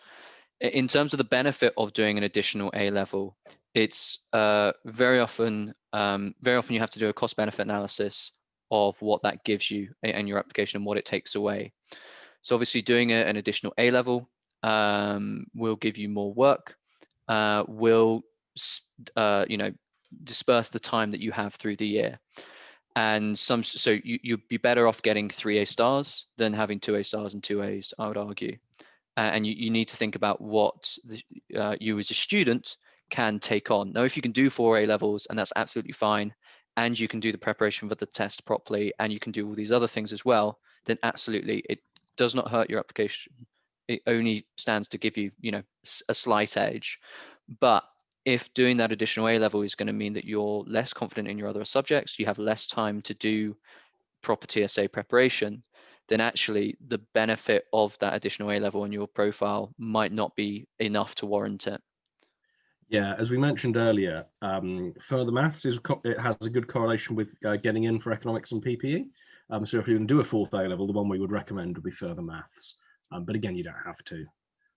In terms of the benefit of doing an additional A level, it's very often you have to do a cost benefit analysis of what that gives you and your application and what it takes away. So obviously doing an additional A level will give you more work, will disperse the time that you have through the year, and so you'd be better off getting 3 A stars than having 2 A stars and 2 A's, I would argue. And you need to think about what you as a student can take on. Now, if you can do 4 A levels, and that's absolutely fine, and you can do the preparation for the test properly, and you can do all these other things as well, then absolutely, it does not hurt your application. It only stands to give you, a slight edge. But if doing that additional A level is going to mean that you're less confident in your other subjects, you have less time to do proper TSA preparation, then actually the benefit of that additional A level in your profile might not be enough to warrant it. Yeah, as we mentioned earlier, further maths it has a good correlation with getting in for economics and PPE. So if you can do a 4th A level, the one we would recommend would be further maths. But again, you don't have to.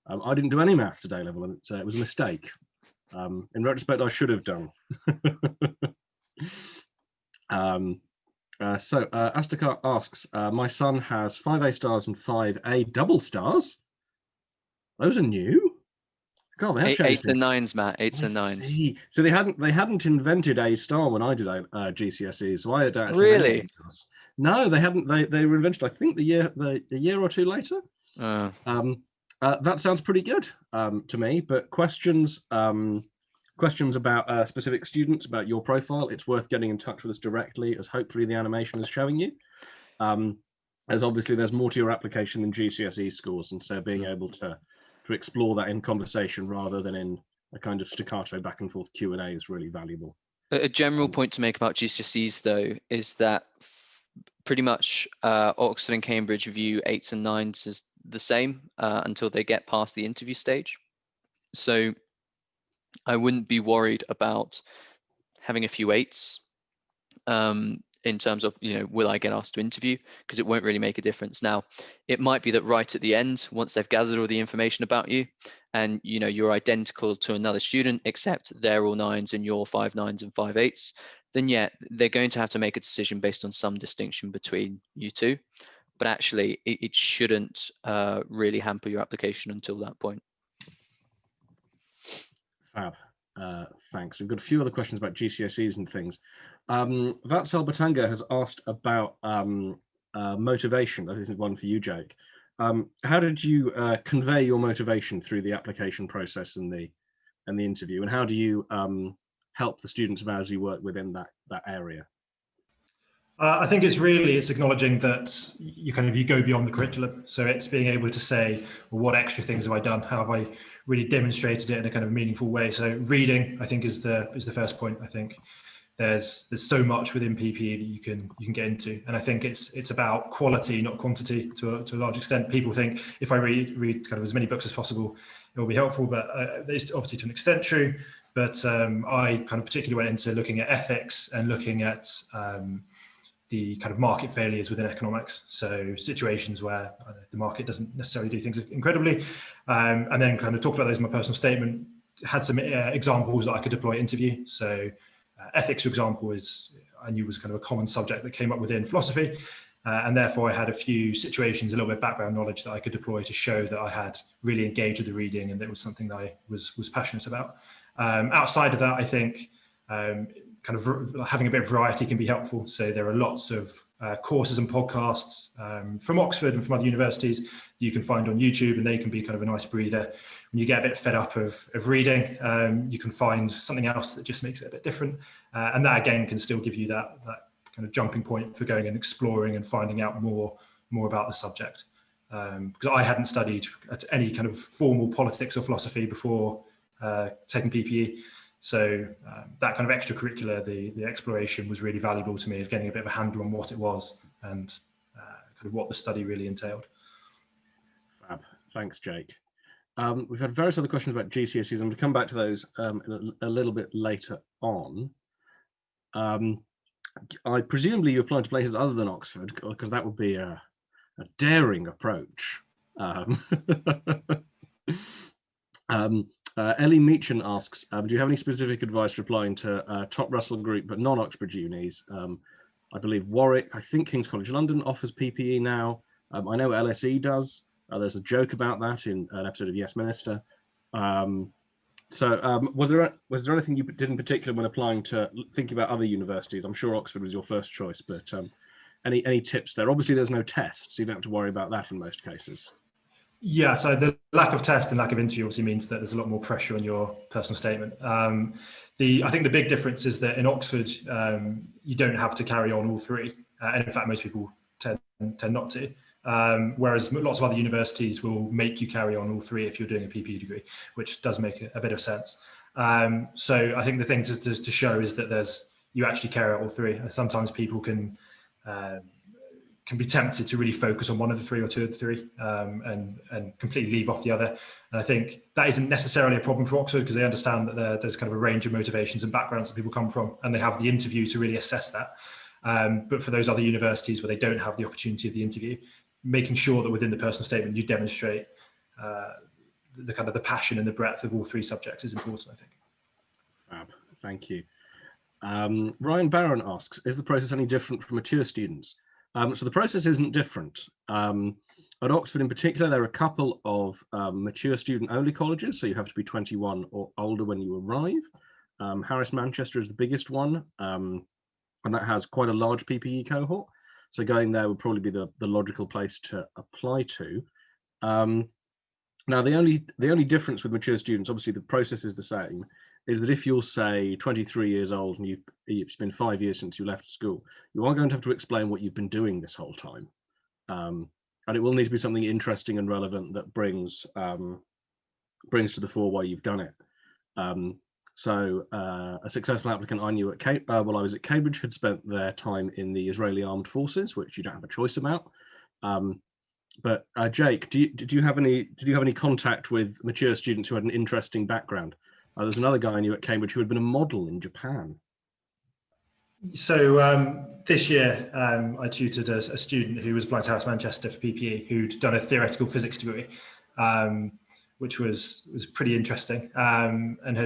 I didn't do any maths at A level, and it was a mistake. In retrospect, I should have done. Astakar asks, my son has 5 A stars and 5 A double stars. Those are new. God, they have changed Eights things. and nines, Matt. Eights I and nines. see. So they hadn't invented A star when I did GCSE, so I had actually Really? no, they hadn't. They were invented, I think, the year or two later. That sounds pretty good to me. But questions about specific students, about your profile, it's worth getting in touch with us directly, as hopefully the animation is showing you. As obviously there's more to your application than GCSE scores, and so being able to explore that in conversation rather than in a kind of staccato back and forth Q&A is really valuable. A general point to make about GCSEs though is that pretty much Oxford and Cambridge view 8s and 9s as the same until they get past the interview stage. So I wouldn't be worried about having a few 8s in terms of, will I get asked to interview? Because it won't really make a difference. Now, it might be that right at the end, once they've gathered all the information about you, and you're identical to another student, except they're all 9s and you're 5 9s and 5 8s, then yeah, they're going to have to make a decision based on some distinction between you two. But actually, it shouldn't really hamper your application until that point. Fab. Thanks. We've got a few other questions about GCSEs and things. Vatsal Batanga has asked about motivation. I think this is one for you, Jake. How did you convey your motivation through the application process and the interview, and how do you help the students as you work within that area? I think it's acknowledging that you go beyond the curriculum. So it's being able to say, well, what extra things have I done? How have I really demonstrated it in a kind of meaningful way? So reading, I think, is the first point. I think there's so much within PPE that you can get into, and I think it's about quality, not quantity, to a large extent. People think if I read kind of as many books as possible, it will be helpful, but it's obviously to an extent true. But I kind of particularly went into looking at ethics and looking at the kind of market failures within economics. So situations where the market doesn't necessarily do things incredibly, and then kind of talked about those in my personal statement, had some examples that I could deploy at interview. So ethics, for example, I knew was kind of a common subject that came up within philosophy. And therefore I had a few situations, a little bit of background knowledge that I could deploy to show that I had really engaged with the reading and that it was something that I was passionate about. Outside of that, I think kind of having a bit of variety can be helpful. So there are lots of courses and podcasts from Oxford and from other universities that you can find on YouTube, and they can be kind of a nice breather. When you get a bit fed up of reading, you can find something else that just makes it a bit different. And that again can still give you that kind of jumping point for going and exploring and finding out more about the subject. Because I hadn't studied any kind of formal politics or philosophy before taking PPE. So that kind of extracurricular, the exploration was really valuable to me, of getting a bit of a handle on what it was and kind of what the study really entailed. Fab. Thanks, Jake. We've had various other questions about GCSEs. I'm going to come back to those a little bit later on. I presumably you applied to places other than Oxford, because that would be a daring approach. Ellie Meachin asks, do you have any specific advice for applying to top Russell Group but non-Oxbridge unis? I believe Warwick, I think King's College London offers PPE now. I know LSE does. There's a joke about that in an episode of Yes Minister. So was there anything you did in particular when applying to thinking about other universities? I'm sure Oxford was your first choice, but any tips there? Obviously, there's no test, so you don't have to worry about that in most cases. Yeah, so the lack of test and lack of interview obviously means that there's a lot more pressure on your personal statement. I think the big difference is that in Oxford, you don't have to carry on all three. And in fact, most people tend not to. Whereas lots of other universities will make you carry on all three if you're doing a PPE degree, which does make a bit of sense. So I think the thing to show is that you actually carry out all three. Sometimes people can be tempted to really focus on one of the three or two of the three and completely leave off the other. And I think that isn't necessarily a problem for Oxford, because they understand that there's kind of a range of motivations and backgrounds that people come from, and they have the interview to really assess that. But for those other universities where they don't have the opportunity of the interview, making sure that within the personal statement you demonstrate the kind of the passion and the breadth of all three subjects is important, I think. Fab, thank you. Ryan Barron asks, is the process any different from mature students? So the process isn't different. At Oxford in particular, there are a couple of mature student-only colleges, so you have to be 21 or older when you arrive. Harris Manchester is the biggest one, and that has quite a large PPE cohort. So going there would probably be the logical place to apply to. Now, the only difference with mature students, obviously the process is the same, is that if you're, say, 23 years old and it's been 5 years since you left school, you are going to have to explain what you've been doing this whole time. And it will need to be something interesting and relevant that brings to the fore why you've done it. So a successful applicant I knew at while I was at Cambridge had spent their time in the Israeli Armed Forces, which you don't have a choice about. But Jake, did you have any contact with mature students who had an interesting background? There's another guy I knew at Cambridge who had been a model in Japan. So this year, I tutored a student who was applying to Harris Manchester for PPE, who'd done a theoretical physics degree, which was pretty interesting, and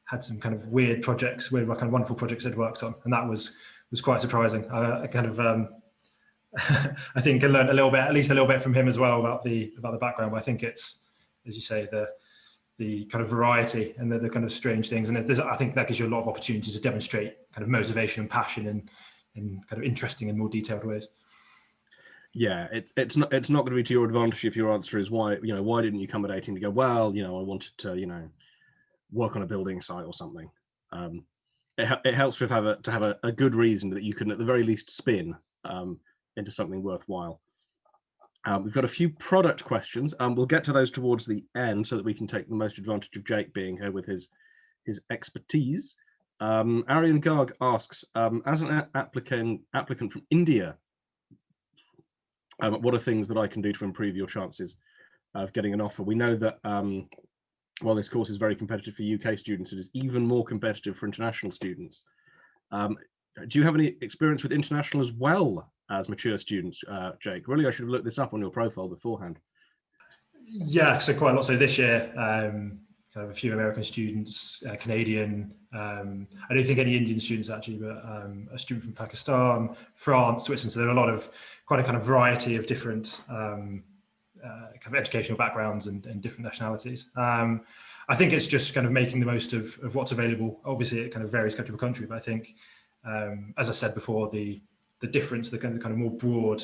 had some kind of weird projects, kind of wonderful projects they'd worked on, and that was quite surprising. I kind of I think I learned at least a little bit from him as well about the background. But I think it's, as you say, the kind of variety and the kind of strange things, and I think that gives you a lot of opportunity to demonstrate kind of motivation and passion in kind of interesting and more detailed ways. Yeah, it's not going to be to your advantage if your answer is why didn't you come at 18 to go, well, I wanted to work on a building site or something. It helps to have a good reason that you can at the very least spin into something worthwhile. We've got a few product questions. We'll get to those towards the end so that we can take the most advantage of Jake being here with his expertise. Aryan Garg asks, as an applicant from India, what are things that I can do to improve your chances of getting an offer? We know that while this course is very competitive for UK students, it is even more competitive for international students. Do you have any experience with international as well as mature students, Jake? Really, I should have looked this up on your profile beforehand. Yeah, so quite a lot. So this year, kind of a few American students, Canadian, I don't think any Indian students actually, but a student from Pakistan, France, Switzerland. So there are quite a kind of variety of different kind of educational backgrounds and different nationalities. I think it's just kind of making the most of what's available. Obviously, it kind of varies country by country, but I think, as I said before, the difference, the kind of more broad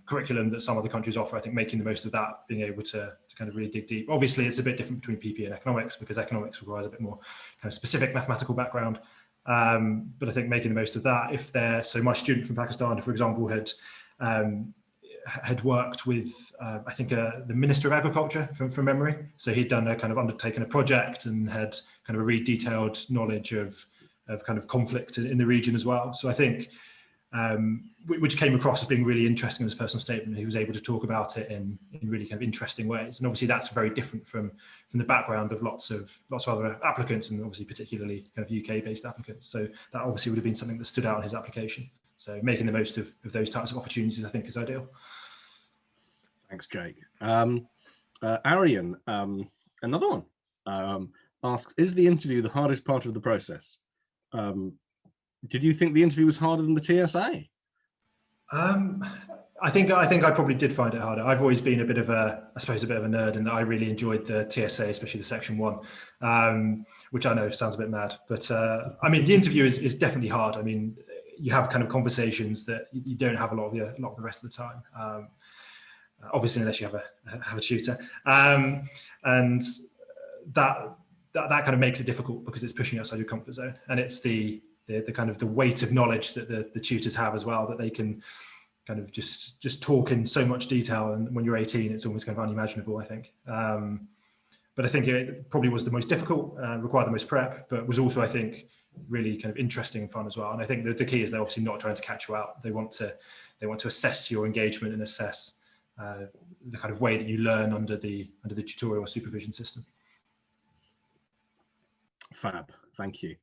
curriculum that some other countries offer, I think making the most of that, being able to kind of really dig deep. Obviously, it's a bit different between PP and economics because economics requires a bit more kind of specific mathematical background. But I think making the most of that, so my student from Pakistan, for example, had worked with, I think, the Minister of Agriculture from memory. So he'd done undertaken a project and had kind of a really detailed knowledge of kind of conflict in the region as well. So I think, which came across as being really interesting in his personal statement. He was able to talk about it in really kind of interesting ways. And obviously that's very different from the background of lots of other applicants, and obviously particularly kind of UK based applicants. So that obviously would have been something that stood out in his application. So making the most of those types of opportunities, I think, is ideal. Thanks, Jake. Arian, another one, asks, is the interview the hardest part of the process? Did you think the interview was harder than the TSA? I think I probably did find it harder. I've always been a bit of a nerd in that I really enjoyed the TSA, especially the section 1, which I know sounds a bit mad, but I mean, the interview is definitely hard. I mean, you have kind of conversations that you don't have a lot of the rest of the time. Obviously, unless you have a tutor, and that kind of makes it difficult because it's pushing outside your comfort zone, and it's the kind of the weight of knowledge that the tutors have as well, that they can kind of just talk in so much detail, and when you're 18 it's almost kind of unimaginable, I think. But I think it probably was the most difficult, required the most prep, but was also, I think, really kind of interesting and fun as well. And I think the key is they're obviously not trying to catch you out. They want to assess your engagement and assess the kind of way that you learn under the tutorial supervision system. Fab, thank you.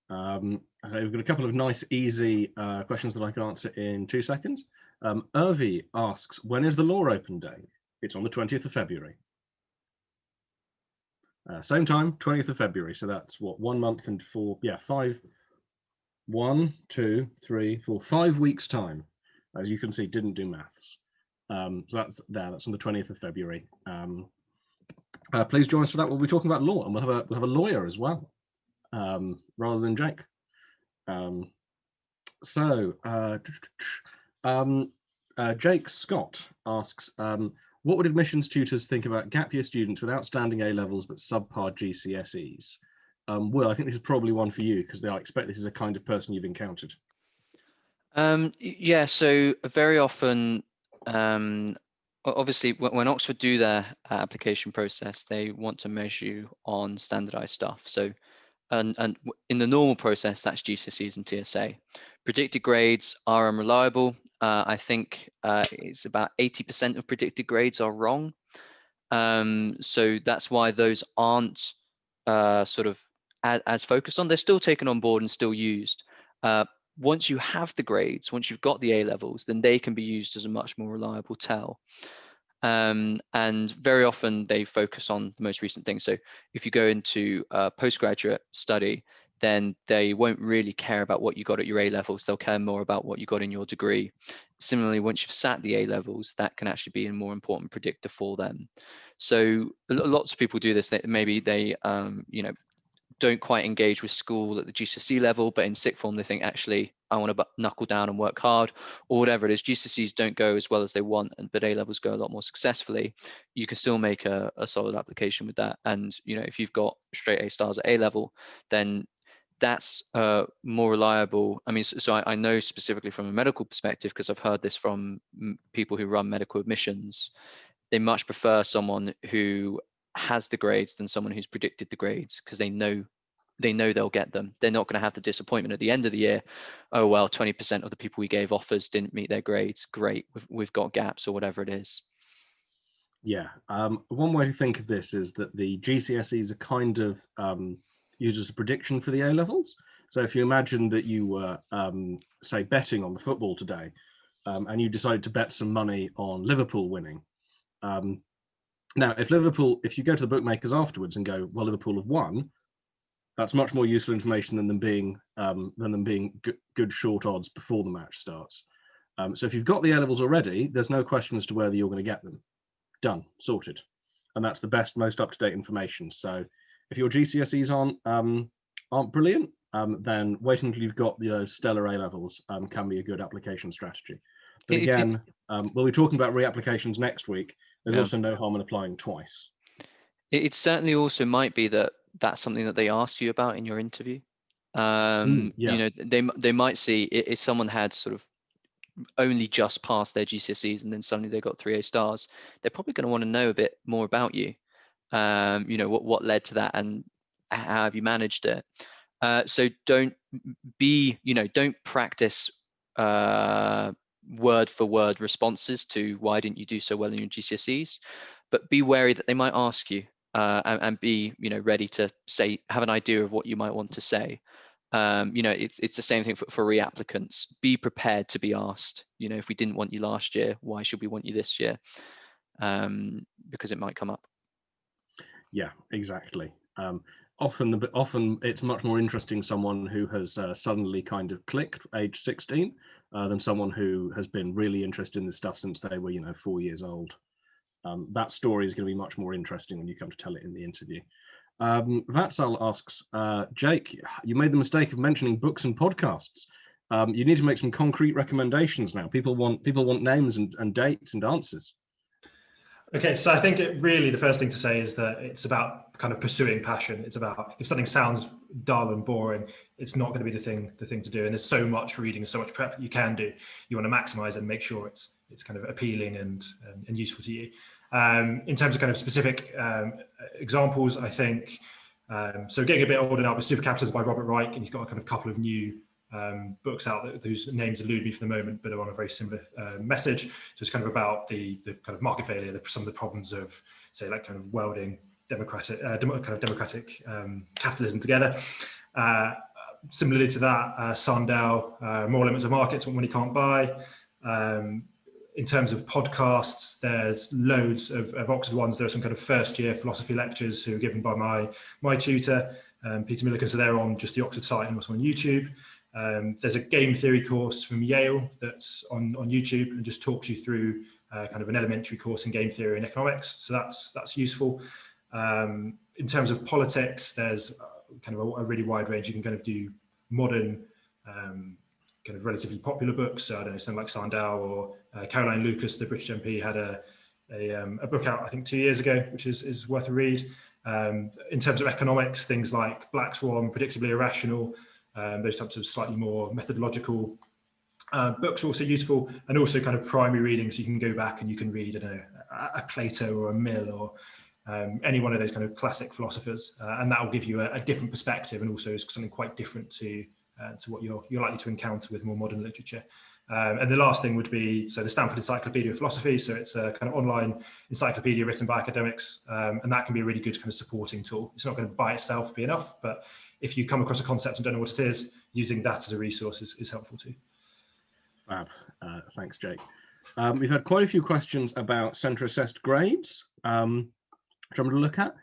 Okay, we've got a couple of nice, easy questions that I can answer in 2 seconds. Irvi asks, when is the law open day? It's on the 20th of February. Same time, 20th of February. So that's what, 1 month and 5 weeks time. As you can see, didn't do maths. So that's on the 20th of February. Please join us for that. We'll be talking about law, and we'll have a lawyer as well, rather than Jake. Jake Scott asks, what would admissions tutors think about gap year students with outstanding A-levels but subpar GCSEs? Will, I think this is probably one for you, because I expect this is a kind of person you've encountered. Yeah, so very often, obviously, when Oxford do their application process, they want to measure you on standardized stuff. So, and in the normal process, that's GCSEs and TSA. Predicted grades are unreliable. I think it's about 80% of predicted grades are wrong. So that's why those aren't sort of as focused on. They're still taken on board and still used. Once you have the grades, once you've got the A-levels, then they can be used as a much more reliable tell. And very often they focus on the most recent things. So if you go into a postgraduate study, then they won't really care about what you got at your A-levels. They'll care more about what you got in your degree. Similarly, once you've sat the A-levels, that can actually be a more important predictor for them. So lots of people do this. Maybe they, don't quite engage with school at the GCSE level, but in sixth form they think, actually, I want to knuckle down and work hard, or whatever it is. GCSEs don't go as well as they want, but A-levels go a lot more successfully. You can still make a solid application with that. And if you've got straight A stars at A-level, then that's more reliable. I mean, so I know specifically from a medical perspective, because I've heard this from people who run medical admissions, they much prefer someone who has the grades than someone who's predicted the grades, because they know they'll get them. They're not going to have the disappointment at the end of the year. Oh, well, 20% of the people we gave offers didn't meet their grades. Great, we've got gaps, or whatever it is. Yeah, one way to think of this is that the GCSEs are kind of used as a prediction for the A-levels. So if you imagine that you were, say, betting on the football today, and you decided to bet some money on Liverpool winning, now, if you go to the bookmakers afterwards and go, well, Liverpool have won, that's much more useful information than them being good short odds before the match starts. So if you've got the A-levels already, there's no question as to whether you're going to get them. Done, sorted, and that's the best, most up-to-date information. So if your GCSEs aren't brilliant, then waiting until you've got the stellar A-levels can be a good application strategy. But again, we'll be talking about reapplications next week. There's also no harm in applying twice. It certainly also might be that that's something that they ask you about in your interview. They might see if someone had sort of only just passed their GCSEs and then suddenly they got 3 A stars, they're probably going to want to know a bit more about you. What led to that and how have you managed it? So don't practice word for word responses to why didn't you do so well in your GCSEs, but be wary that they might ask you and be ready to have an idea of what you might want to say. It's the same thing for reapplicants. Be prepared to be asked, if we didn't want you last year, why should we want you this year? Because it might come up. Yeah, exactly. Often it's much more interesting someone who has suddenly kind of clicked age 16 than someone who has been really interested in this stuff since they were 4 years old. That story is going to be much more interesting when you come to tell it in the interview. Vatsal asks, Jake, you made the mistake of mentioning books and podcasts. You need to make some concrete recommendations now. People want names and dates and answers. Okay, so I think the first thing to say is that it's about kind of pursuing passion. It's about, if something sounds dull and boring, it's not going to be the thing to do. And there's so much reading, so much prep that you can do. You want to maximize and make sure it's kind of appealing and useful to you. In terms of kind of specific examples, I think, so getting a bit older now, but Supercapitalism by Robert Reich, and he's got a kind of couple of new books out whose names elude me for the moment, but are on a very similar message. So it's kind of about the kind of market failure, some of the problems of, say, like kind of welding democratic capitalism together. Similarly to that, Sandel, More Limits of Markets, When Money Can't Buy. in terms of podcasts, there's loads of Oxford ones. There are some kind of first-year philosophy lectures who are given by my tutor, Peter Milliken, so they're on just the Oxford site and also on YouTube. There's a game theory course from Yale that's on YouTube and just talks you through kind of an elementary course in game theory and economics, so that's useful. In terms of politics, there's kind of a really wide range. You can kind of do modern, kind of relatively popular books. So I don't know, something like Sandow or Caroline Lucas, the British MP, had a book out, I think 2 years ago, which is worth a read. In terms of economics, things like Black Swan, Predictably Irrational, those types of slightly more methodological books are also useful, and also kind of primary readings. You can go back and you can read, I don't know, a Plato or a Mill or any one of those kind of classic philosophers, and that will give you a different perspective, and also is something quite different to what you're likely to encounter with more modern literature. And the last thing would be, so the Stanford Encyclopedia of Philosophy. So it's a kind of online encyclopedia written by academics, and that can be a really good kind of supporting tool. It's not going to by itself be enough, but if you come across a concept and don't know what it is, using that as a resource is helpful too. Fab. Thanks, Jake. We've had quite a few questions about centre-assessed grades, which I'm going to look at.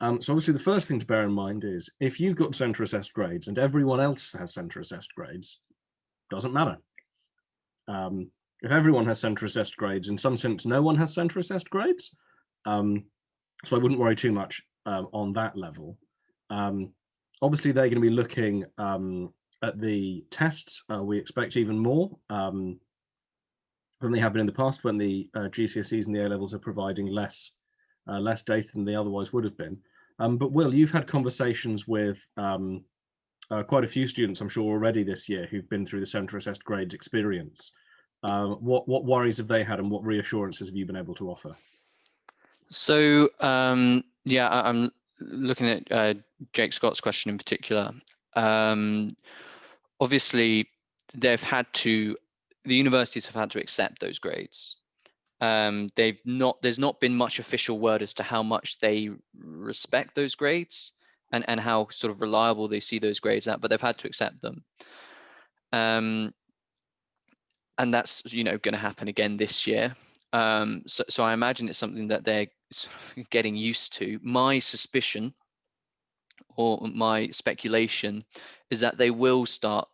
So obviously the first thing to bear in mind is if you've got centre-assessed grades and everyone else has centre-assessed grades, doesn't matter. If everyone has centre-assessed grades, in some sense, no one has centre-assessed grades. So I wouldn't worry too much on that level. Obviously, they're going to be looking at the tests. We expect even more than they have been in the past, when the GCSEs and the A-levels are providing less data than they otherwise would have been. But Will, you've had conversations with quite a few students, I'm sure, already this year who've been through the centre-assessed grades experience. What worries have they had, and what reassurances have you been able to offer? So yeah, I'm looking at Jake Scott's question in particular. Obviously, the universities have had to accept those grades. There's not been much official word as to how much they respect those grades and how sort of reliable they see those grades at, but they've had to accept them. And that's, you know, going to happen again this year. So I imagine it's something that they're sort of getting used to. My suspicion or my speculation is that they will start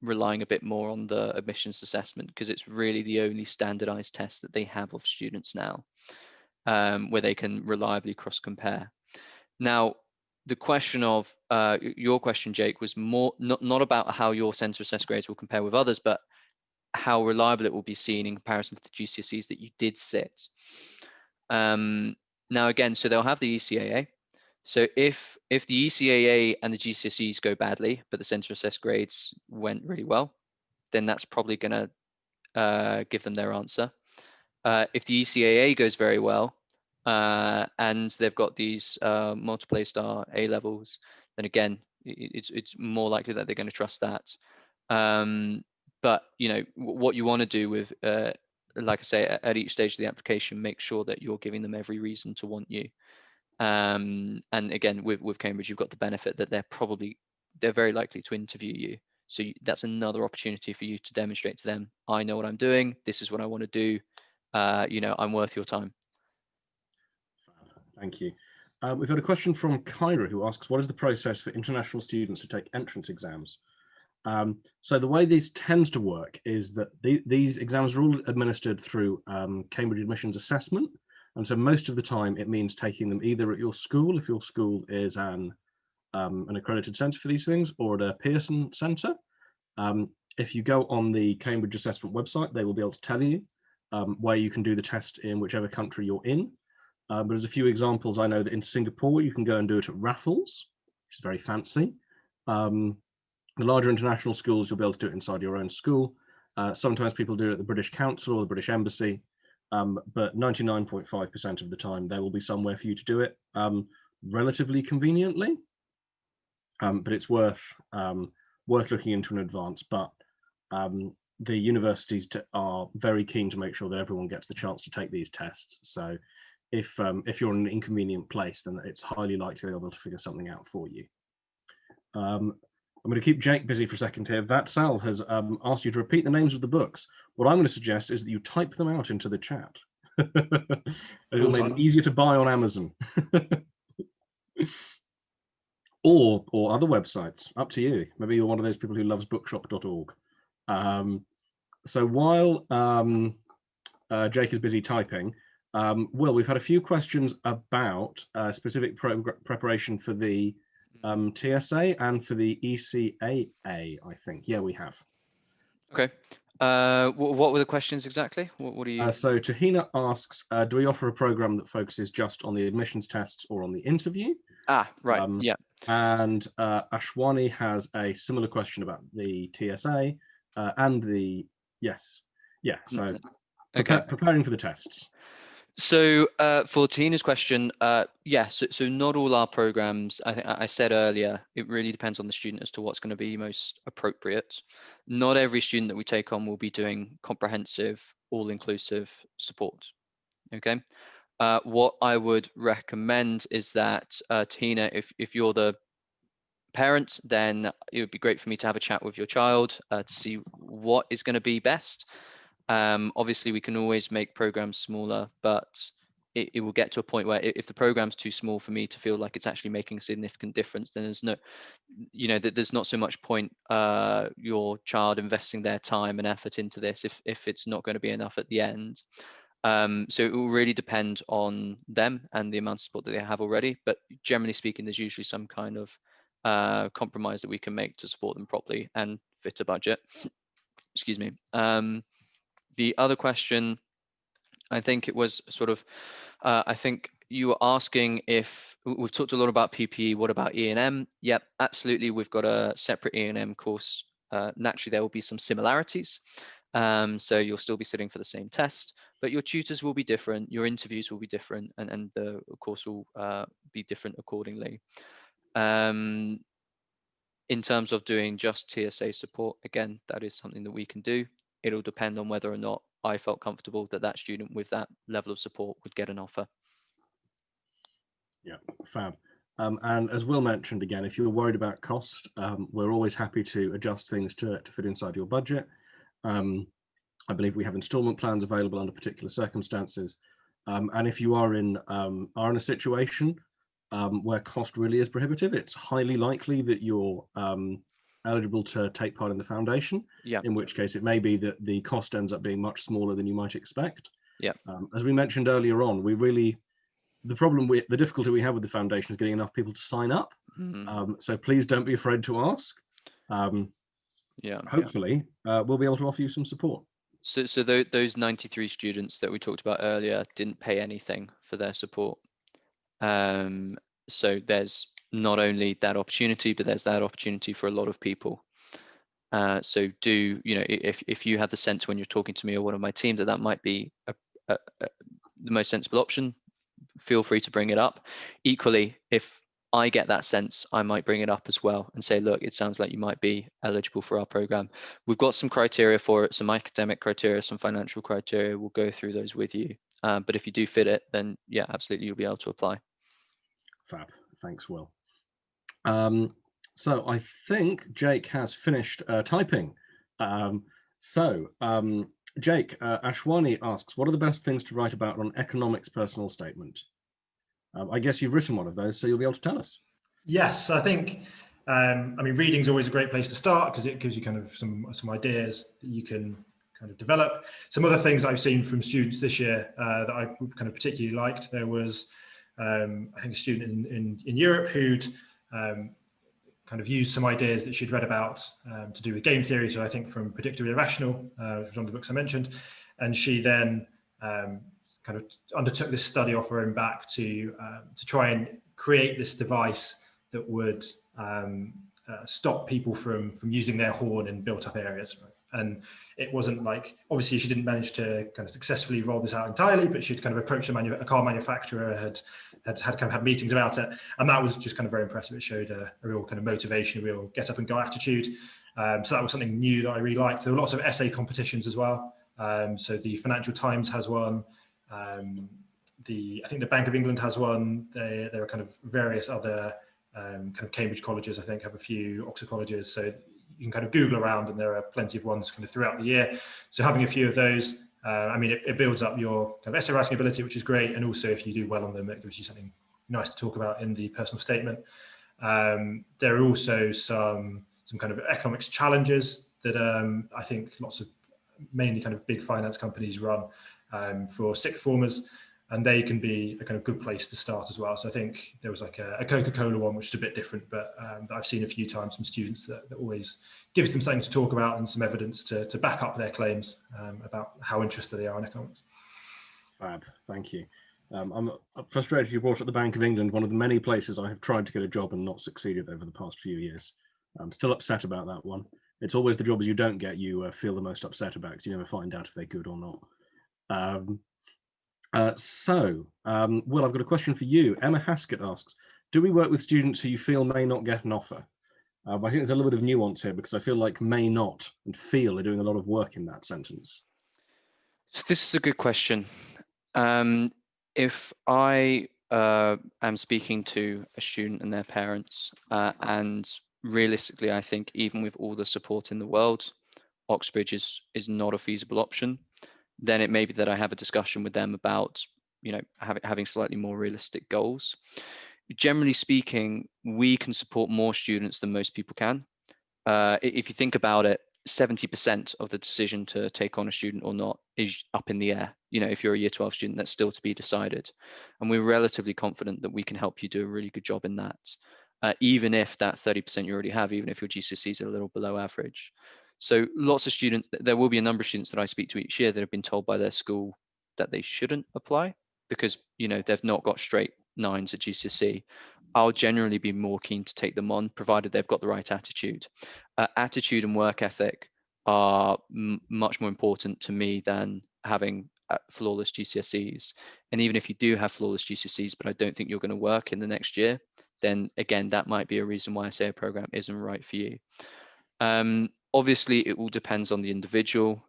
relying a bit more on the admissions assessment, because it's really the only standardized test that they have of students now, where they can reliably cross-compare. Now, the question of your question, Jake, was more not about how your centre-assessed grades will compare with others, but how reliable it will be seen in comparison to the GCSEs that you did sit. Now, again, so they'll have the ECAA. So if the ECAA and the GCSEs go badly, but the centre-assessed grades went really well, then that's probably going to give them their answer. If the ECAA goes very well, and they've got these multiple A-star A-levels, then again, it's more likely that they're going to trust that. But you know what you want to do with, like I say, at each stage of the application, make sure that you're giving them every reason to want you. And again, with Cambridge, you've got the benefit that they're very likely to interview you. So that's another opportunity for you to demonstrate to them, I know what I'm doing. This is what I want to do. You know, I'm worth your time. Thank you. We've got a question from Kyra, who asks, what is the process for international students to take entrance exams? So the way these tends to work is that these exams are all administered through Cambridge Admissions Assessment. And so most of the time it means taking them either at your school, if your school is an accredited centre for these things, or at a Pearson centre. If you go on the Cambridge Assessment website, they will be able to tell you where you can do the test in whichever country you're in. But there's a few examples. I know that in Singapore, you can go and do it at Raffles, which is very fancy. The larger international schools, you'll be able to do it inside your own school. Sometimes people do it at the British Council or the British Embassy, but 99.5% of the time, there will be somewhere for you to do it relatively conveniently. But it's worth looking into in advance. But the universities are very keen to make sure that everyone gets the chance to take these tests. So if you're in an inconvenient place, then it's highly likely they'll be able to figure something out for you. I'm going to keep Jake busy for a second here. Vatsal has asked you to repeat the names of the books. What I'm going to suggest is that you type them out into the chat. It'll make them easier to buy on Amazon. or other websites, up to you. Maybe you're one of those people who loves bookshop.org. So while Jake is busy typing, Will, we've had a few questions about specific preparation for the TSA and for the ECAA, I think. Yeah, we have. Okay. What were the questions exactly? What do you? So Tahina asks, do we offer a program that focuses just on the admissions tests or on the interview? Ah, right. Yeah. And Ashwani has a similar question about the TSA and the So Okay. preparing for the tests. So for Tina's question, yes. So not all our programs, I think I said earlier, it really depends on the student as to what's going to be most appropriate. Not every student that we take on will be doing comprehensive, all-inclusive support. Okay. What I would recommend is that, Tina, if you're the parent, then it would be great for me to have a chat with your child to see what is going to be best. Obviously, we can always make programs smaller, but it will get to a point where if the program's too small for me to feel like it's actually making a significant difference, then there's no, there's not so much point your child investing their time and effort into this if it's not going to be enough at the end. So it will really depend on them and the amount of support that they have already. But generally speaking, there's usually some kind of compromise that we can make to support them properly and fit a budget. Excuse me. The other question, I think it was sort of, I think you were asking if we've talked a lot about PPE, what about E&M? Yep, absolutely. We've got a separate E&M course. Naturally, there will be some similarities. So you'll still be sitting for the same test, but your tutors will be different, your interviews will be different, and the course will be different accordingly. In terms of doing just TSA support, again, that is something that we can do. It'll depend on whether or not I felt comfortable that that student with that level of support would get an offer. Yeah, fab. And as Will mentioned, again, if you're worried about cost, we're always happy to adjust things to fit inside your budget. I believe we have installment plans available under particular circumstances. And if you are in a situation where cost really is prohibitive, it's highly likely that you're eligible to take part in the foundation. Yeah. In which case it may be that the cost ends up being much smaller than you might expect. Yeah. As we mentioned earlier on, the difficulty we have with the foundation is getting enough people to sign up. So please don't be afraid to ask. Hopefully, we'll be able to offer you some support. So those 93 students that we talked about earlier didn't pay anything for their support. So there's not only that opportunity, but there's that opportunity for a lot of people. So if you have the sense when you're talking to me or one of my team that might be the most sensible option, feel free to bring it up. Equally, if I get that sense, I might bring it up as well and say, look, it sounds like you might be eligible for our program. We've got some criteria for it, some academic criteria, some financial criteria. We'll go through those with you. But if you do fit it, then yeah, absolutely, you'll be able to apply. Fab. Thanks, Will. So I think Jake has finished typing. Jake, Ashwani asks, what are the best things to write about on economics personal statement? I guess you've written one of those, so you'll be able to tell us. Yes, I think, reading is always a great place to start because it gives you kind of some ideas that you can kind of develop. Some other things I've seen from students this year that I kind of particularly liked, there was, I think, a student in Europe who'd kind of used some ideas that she'd read about to do with game theory, so I think from Predictive Irrational, which was one of the books I mentioned, and she then kind of undertook this study off her own back to try and create this device that would stop people from using their horn in built-up areas. Right? And it wasn't like, obviously she didn't manage to kind of successfully roll this out entirely, but she'd kind of approached a car manufacturer, had meetings about it, and that was just kind of very impressive. It showed a real kind of motivation, a real get up and go attitude. So that was something new that I really liked. There were lots of essay competitions as well. So the Financial Times has one. I think the Bank of England has one. There are kind of various other kind of Cambridge colleges, I think, have a few, Oxford colleges. So you can kind of Google around, and there are plenty of ones kind of throughout the year. So having a few of those, I mean, it builds up your kind of essay writing ability, which is great. And also, if you do well on them, it gives you something nice to talk about in the personal statement. There are also some kind of economics challenges that I think lots of mainly kind of big finance companies run for sixth formers, and they can be a kind of good place to start as well. So I think there was like a Coca-Cola one, which is a bit different, but that I've seen a few times from students that always gives them something to talk about and some evidence to back up their claims about how interested they are in economics. Fab, thank you. I'm frustrated you brought up the Bank of England, one of the many places I have tried to get a job and not succeeded over the past few years. I'm still upset about that one. It's always the jobs you don't get you feel the most upset about, because you never find out if they're good or not. Will, I've got a question for you. Emma Haskett asks, do we work with students who you feel may not get an offer? I think there's a little bit of nuance here, because I feel like may not and feel are doing a lot of work in that sentence. So this is a good question. If I am speaking to a student and their parents, and realistically, I think even with all the support in the world, Oxbridge is not a feasible option, then it may be that I have a discussion with them about, you know, having slightly more realistic goals. Generally speaking, we can support more students than most people can. If you think about it, 70% of the decision to take on a student or not is up in the air. You know, if you're a year 12 student, that's still to be decided. And we're relatively confident that we can help you do a really good job in that, even if that 30% you already have, even if your GCSEs are a little below average. So lots of students, there will be a number of students that I speak to each year that have been told by their school that they shouldn't apply because, you know, they've not got straight 9s at GCSE. I'll generally be more keen to take them on, provided they've got the right attitude. Attitude and work ethic are much more important to me than having flawless GCSEs. And even if you do have flawless GCSEs, but I don't think you're going to work in the next year, then again, that might be a reason why I say a program isn't right for you. Obviously, it all depends on the individual,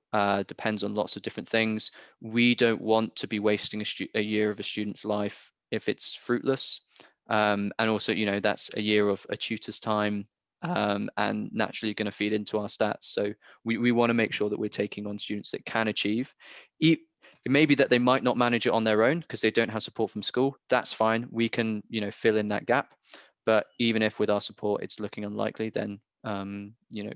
depends on lots of different things. We don't want to be wasting a year of a student's life if it's fruitless. And also, you know, that's a year of a tutor's time, and naturally going to feed into our stats. So we want to make sure that we're taking on students that can achieve. It may be that they might not manage it on their own because they don't have support from school. That's fine. We can, you know, fill in that gap. But even if with our support it's looking unlikely, then you know,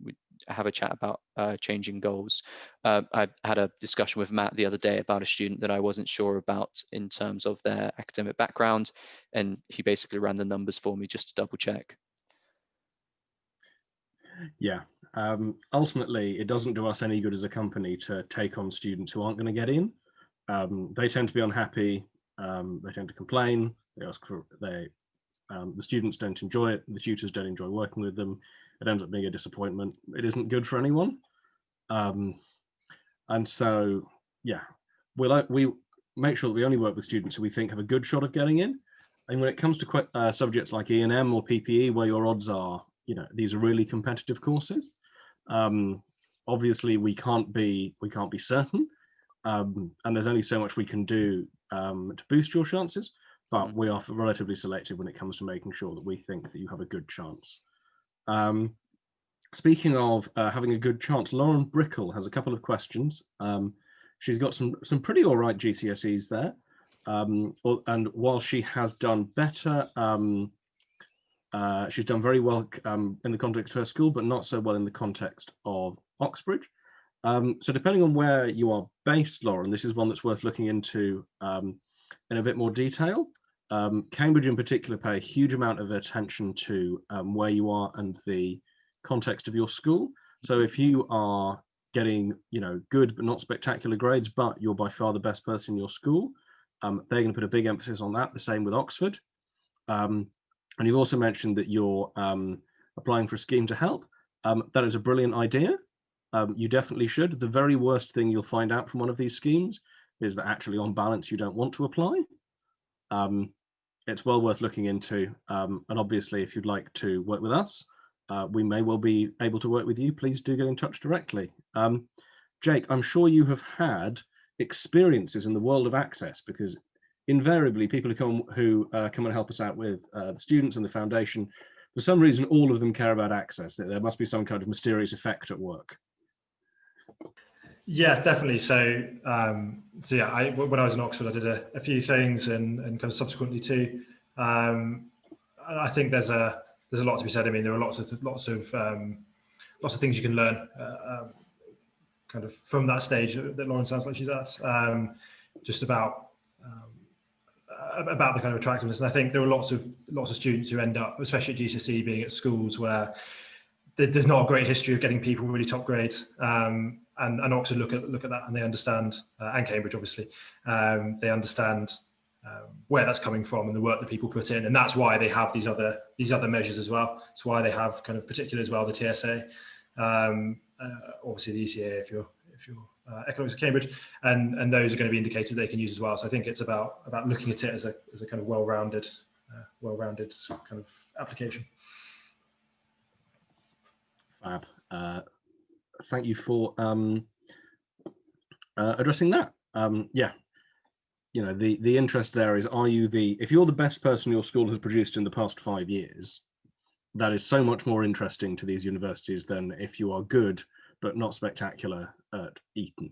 we have a chat about changing goals. I had a discussion with Matt the other day about a student that I wasn't sure about in terms of their academic background, and he basically ran the numbers for me just to double check. Yeah, ultimately, it doesn't do us any good as a company to take on students who aren't going to get in. They tend to be unhappy. They tend to complain. They ask for the students don't enjoy it. The tutors don't enjoy working with them. It ends up being a disappointment. It isn't good for anyone. And so, yeah, we make sure that we only work with students who we think have a good shot of getting in. And when it comes to subjects like E&M or PPE, where your odds are, you know, these are really competitive courses. Obviously, we can't be certain, and there's only so much we can do to boost your chances. But we are relatively selective when it comes to making sure that we think that you have a good chance. Speaking of having a good chance, Lauren Brickle has a couple of questions. She's got some pretty all right GCSEs there. And while she has done better, she's done very well in the context of her school, but not so well in the context of Oxbridge. So depending on where you are based, Lauren, this is one that's worth looking into in a bit more detail. Cambridge in particular pay a huge amount of attention to where you are and the context of your school. So if you are getting, you know, good but not spectacular grades, but you're by far the best person in your school, they're going to put a big emphasis on that. The same with Oxford. And you've also mentioned that you're applying for a scheme to help. That is a brilliant idea. You definitely should. The very worst thing you'll find out from one of these schemes is that actually on balance, you don't want to apply. It's well worth looking into. And obviously, if you'd like to work with us, we may well be able to work with you. Please do get in touch directly. Jake, I'm sure you have had experiences in the world of access, because invariably people who come and help us out with the students and the foundation, for some reason, all of them care about access. There must be some kind of mysterious effect at work. Yeah, definitely. So, yeah, when I was in Oxford, I did a few things, and kind of subsequently too. I think there's a lot to be said. I mean, there are lots of things you can learn, kind of from that stage that Lauren sounds like she's at, just about the kind of attractiveness. And I think there are lots of students who end up, especially at Gcse, being at schools where there's not a great history of getting people really top grades. And Oxford look at that, and they understand, and Cambridge obviously, they understand where that's coming from and the work that people put in, and that's why they have these other measures as well. It's why they have kind of particular as well the TSA, obviously the ECA if you're economics at Cambridge, and those are going to be indicators they can use as well. So I think it's about looking at it as a kind of well-rounded kind of application. Fab. Thank you for addressing that. Yeah, you know, the interest there is, if you're the best person your school has produced in the past 5 years, that is so much more interesting to these universities than if you are good but not spectacular at Eton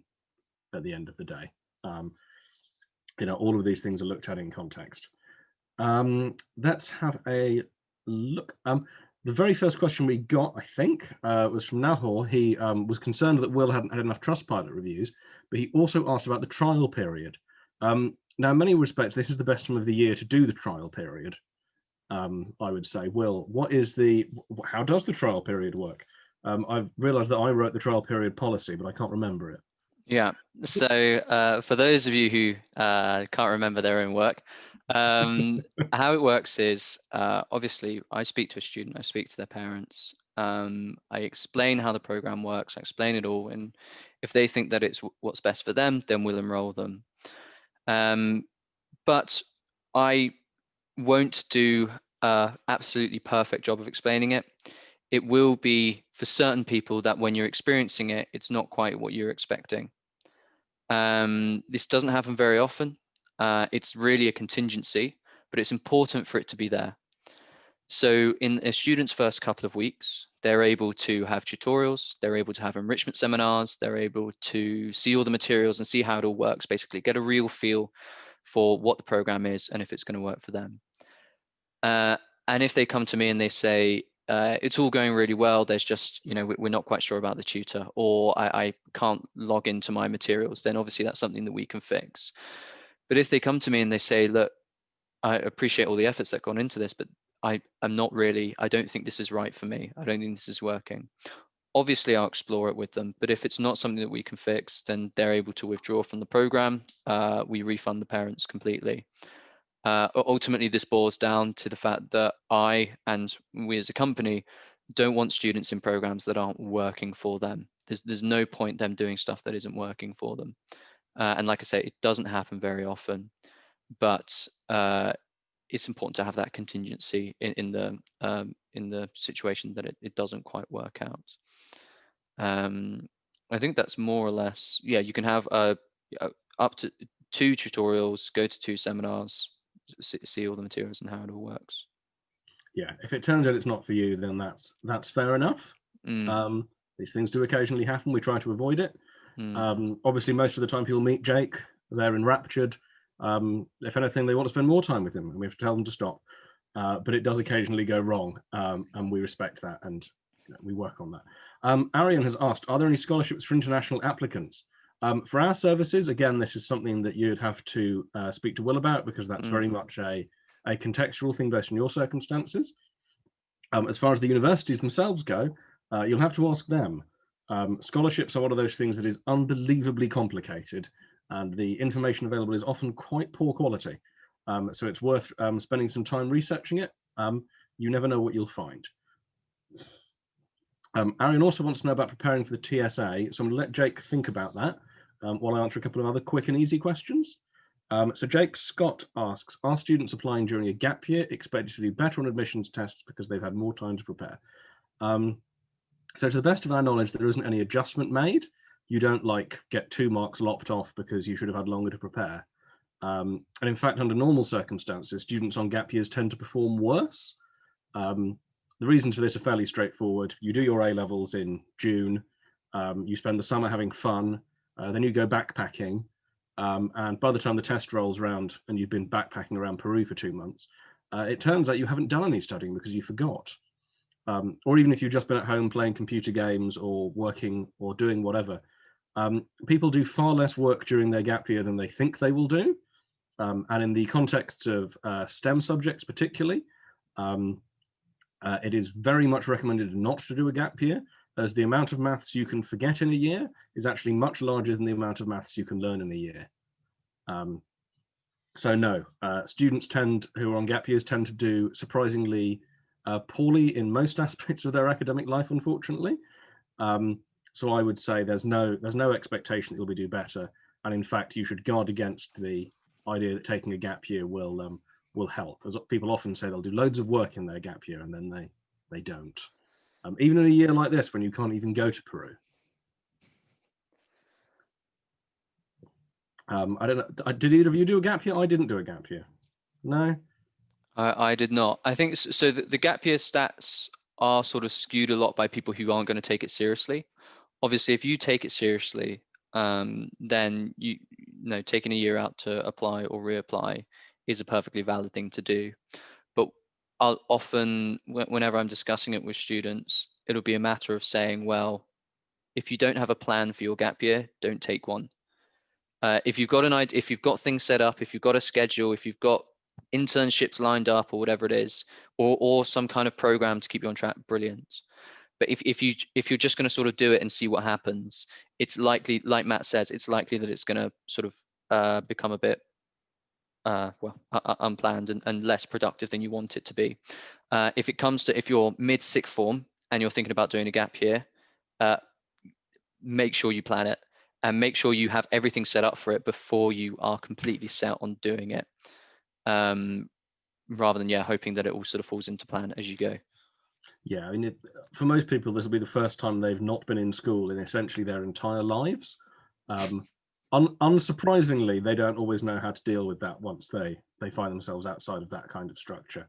at the end of the day. You know, all of these things are looked at in context. Let's have a look. The very first question we got, I think, was from Nahor. He was concerned that Will hadn't had enough Trustpilot reviews, but he also asked about the trial period. Now, in many respects, this is the best time of the year to do the trial period, I would say. Will, how does the trial period work? I've realized that I wrote the trial period policy, but I can't remember it. Yeah, so for those of you who can't remember their own work, how it works is, obviously, I speak to a student, I speak to their parents, I explain how the program works, I explain it all, and if they think that it's what's best for them, then we'll enroll them. But I won't do an absolutely perfect job of explaining it. It will be for certain people that when you're experiencing it, it's not quite what you're expecting. This doesn't happen very often. It's really a contingency, but it's important for it to be there. So in a student's first couple of weeks, they're able to have tutorials, they're able to have enrichment seminars, they're able to see all the materials and see how it all works, basically get a real feel for what the program is and if it's going to work for them. And if they come to me and they say, it's all going really well, there's just, you know, we're not quite sure about the tutor, or I can't log into my materials, then obviously that's something that we can fix. But if they come to me and they say, look, I appreciate all the efforts that gone into this, but I don't think this is right for me. I don't think this is working. Obviously, I'll explore it with them, but if it's not something that we can fix, then they're able to withdraw from the program. We refund the parents completely. Ultimately, this boils down to the fact that I and we as a company don't want students in programs that aren't working for them. There's no point them doing stuff that isn't working for them. And like I say, it doesn't happen very often, but it's important to have that contingency in the situation that it doesn't quite work out. I think that's more or less, yeah, you can have up to 2 tutorials, go to 2 seminars, see all the materials and how it all works. Yeah, if it turns out it's not for you, then that's fair enough. These things do occasionally happen. We try to avoid it. Obviously, most of the time people meet Jake, they're enraptured. If anything, they want to spend more time with him, and we have to tell them to stop. But it does occasionally go wrong, and we respect that, and you know, we work on that. Arian has asked, are there any scholarships for international applicants? For our services, again, this is something that you'd have to speak to Will about, because that's very much a contextual thing based on your circumstances. As far as the universities themselves go, you'll have to ask them. Scholarships are one of those things that is unbelievably complicated, and the information available is often quite poor quality. So it's worth spending some time researching it. You never know what you'll find. Arian also wants to know about preparing for the TSA, so I'm going to let Jake think about that while I answer a couple of other quick and easy questions. So Jake Scott asks, are students applying during a gap year expected to do better on admissions tests because they've had more time to prepare? So to the best of our knowledge, there isn't any adjustment made. You don't like get 2 marks lopped off because you should have had longer to prepare. And in fact, under normal circumstances, students on gap years tend to perform worse. The reasons for this are fairly straightforward. You do your A-levels in June, you spend the summer having fun, then you go backpacking, and by the time the test rolls around and you've been backpacking around Peru for 2 months, it turns out you haven't done any studying because you forgot. Or even if you've just been at home playing computer games or working or doing whatever, people do far less work during their gap year than they think they will do. And in the context of STEM subjects particularly, it is very much recommended not to do a gap year, as the amount of maths you can forget in a year is actually much larger than the amount of maths you can learn in a year. So no, students who are on gap years tend to do surprisingly poorly in most aspects of their academic life, unfortunately. So I would say there's no expectation that you'll do better, and in fact you should guard against the idea that taking a gap year will help. As people often say, they'll do loads of work in their gap year and then they don't. Even in a year like this when you can't even go to Peru. I don't know. Did either of you do a gap year? I didn't do a gap year. No. I did not. I think so. The gap year stats are sort of skewed a lot by people who aren't going to take it seriously. Obviously, if you take it seriously, then you know taking a year out to apply or reapply is a perfectly valid thing to do. But I'll often, whenever I'm discussing it with students, it'll be a matter of saying, well, if you don't have a plan for your gap year, don't take one. If you've got an idea, if you've got things set up, if you've got a schedule, if you've got internships lined up or whatever it is, or some kind of program to keep you on track, brilliant. But if you're just going to sort of do it and see what happens, it's likely, like Matt says, it's likely that it's going to sort of become a bit unplanned and less productive than you want it to be. If you're mid sixth form and you're thinking about doing a gap year, make sure you plan it and make sure you have everything set up for it before you are completely set on doing it, rather than hoping that it all sort of falls into plan as you go. Yeah, I mean, for most people, this will be the first time they've not been in school in essentially their entire lives. Unsurprisingly, they don't always know how to deal with that once they find themselves outside of that kind of structure.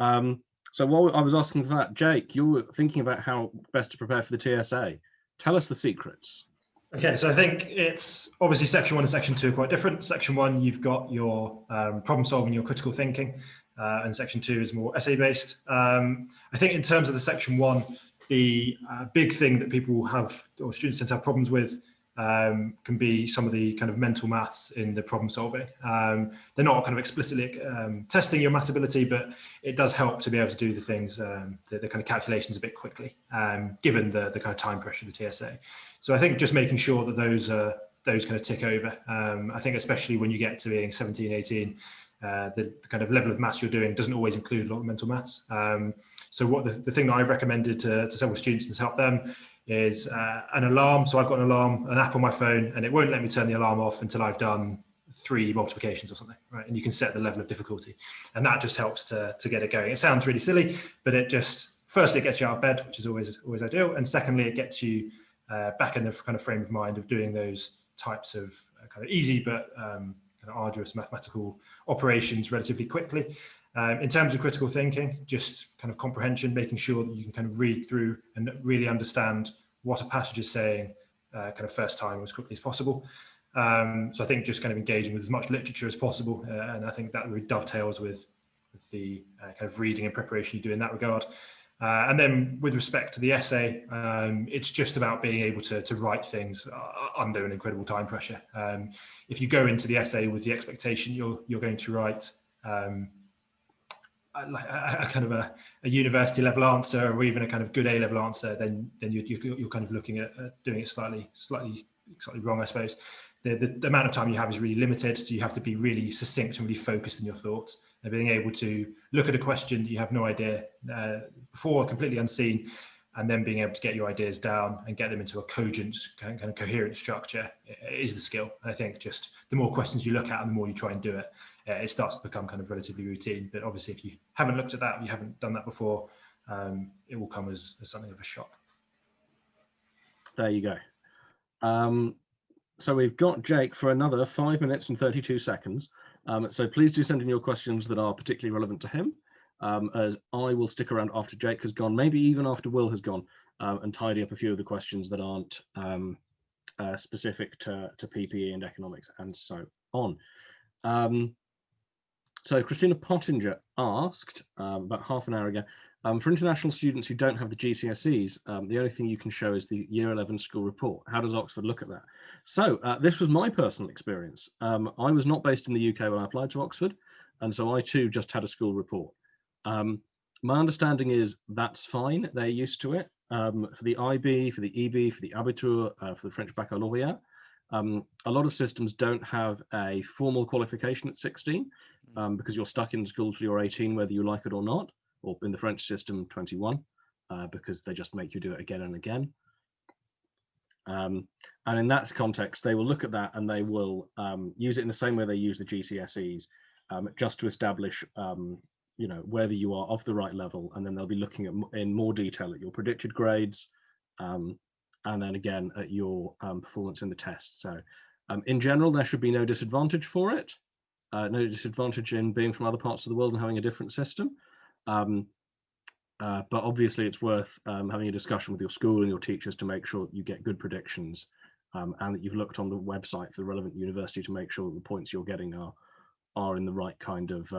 So while I was asking for that, Jake, you were thinking about how best to prepare for the TSA. Tell us the secrets. Okay, so I think it's obviously section 1 and section 2 are quite different. Section 1, you've got your problem solving, your critical thinking, and section 2 is more essay based. I think in terms of the section 1, the big thing that people have, or students tend to have problems with, can be some of the kind of mental maths in the problem solving. They're not kind of explicitly testing your math ability, but it does help to be able to do the things, the kind of calculations a bit quickly, given the kind of time pressure of the TSA. So I think just making sure that those kind of tick over. I think especially when you get to being 17, 18, the kind of level of maths you're doing doesn't always include a lot of mental maths. So what the thing that I've recommended to several students to help them is an alarm. So I've got an app on my phone, and it won't let me turn the alarm off until I've done 3 multiplications or something, right? And you can set the level of difficulty, and that just helps to get it going. It sounds really silly, but it just, firstly, it gets you out of bed, which is always ideal, and secondly, it gets you back in the kind of frame of mind of doing those types of kind of easy but kind of arduous mathematical operations relatively quickly. In terms of critical thinking, just kind of comprehension, making sure that you can kind of read through and really understand what a passage is saying kind of first time as quickly as possible. So I think just kind of engaging with as much literature as possible, and I think that really dovetails with the kind of reading and preparation you do in that regard. And then with respect to the essay, it's just about being able to write things under an incredible time pressure. If you go into the essay with the expectation you're going to write a kind of a university level answer, or even a kind of good A-level answer, then you're kind of looking at doing it slightly wrong, I suppose. The amount of time you have is really limited, so you have to be really succinct and really focused in your thoughts, and being able to look at a question that you have no idea before, completely unseen, and then being able to get your ideas down and get them into a cogent, kind of coherent structure is the skill. And I think just the more questions you look at and the more you try and do it, it starts to become kind of relatively routine. But obviously, if you haven't looked at that, you haven't done that before, it will come as something of a shock. There you go. So we've got Jake for another 5 minutes and 32 seconds. So please do send in your questions that are particularly relevant to him, as I will stick around after Jake has gone, maybe even after Will has gone, and tidy up a few of the questions that aren't specific to PPE and economics and so on. So Christina Pottinger asked about half an hour ago, for international students who don't have the GCSEs, the only thing you can show is the Year 11 school report. How does Oxford look at that? So this was my personal experience. I was not based in the UK when I applied to Oxford, and so I too just had a school report. My understanding is that's fine. They're used to it. For the IB, for the EB, for the Abitur, for the French Baccalaureate, a lot of systems don't have a formal qualification at 16 because you're stuck in school till you're 18, whether you like it or not, or in the French system 21, because they just make you do it again and again. And in that context, they will look at that and they will use it in the same way they use the GCSEs, just to establish you know, whether you are of the right level, and then they'll be looking at in more detail at your predicted grades, and then again at your performance in the test. So in general, there should be no disadvantage for it, no disadvantage in being from other parts of the world and having a different system. But obviously it's worth having a discussion with your school and your teachers to make sure that you get good predictions, and that you've looked on the website for the relevant university to make sure that the points you're getting are in the right kind of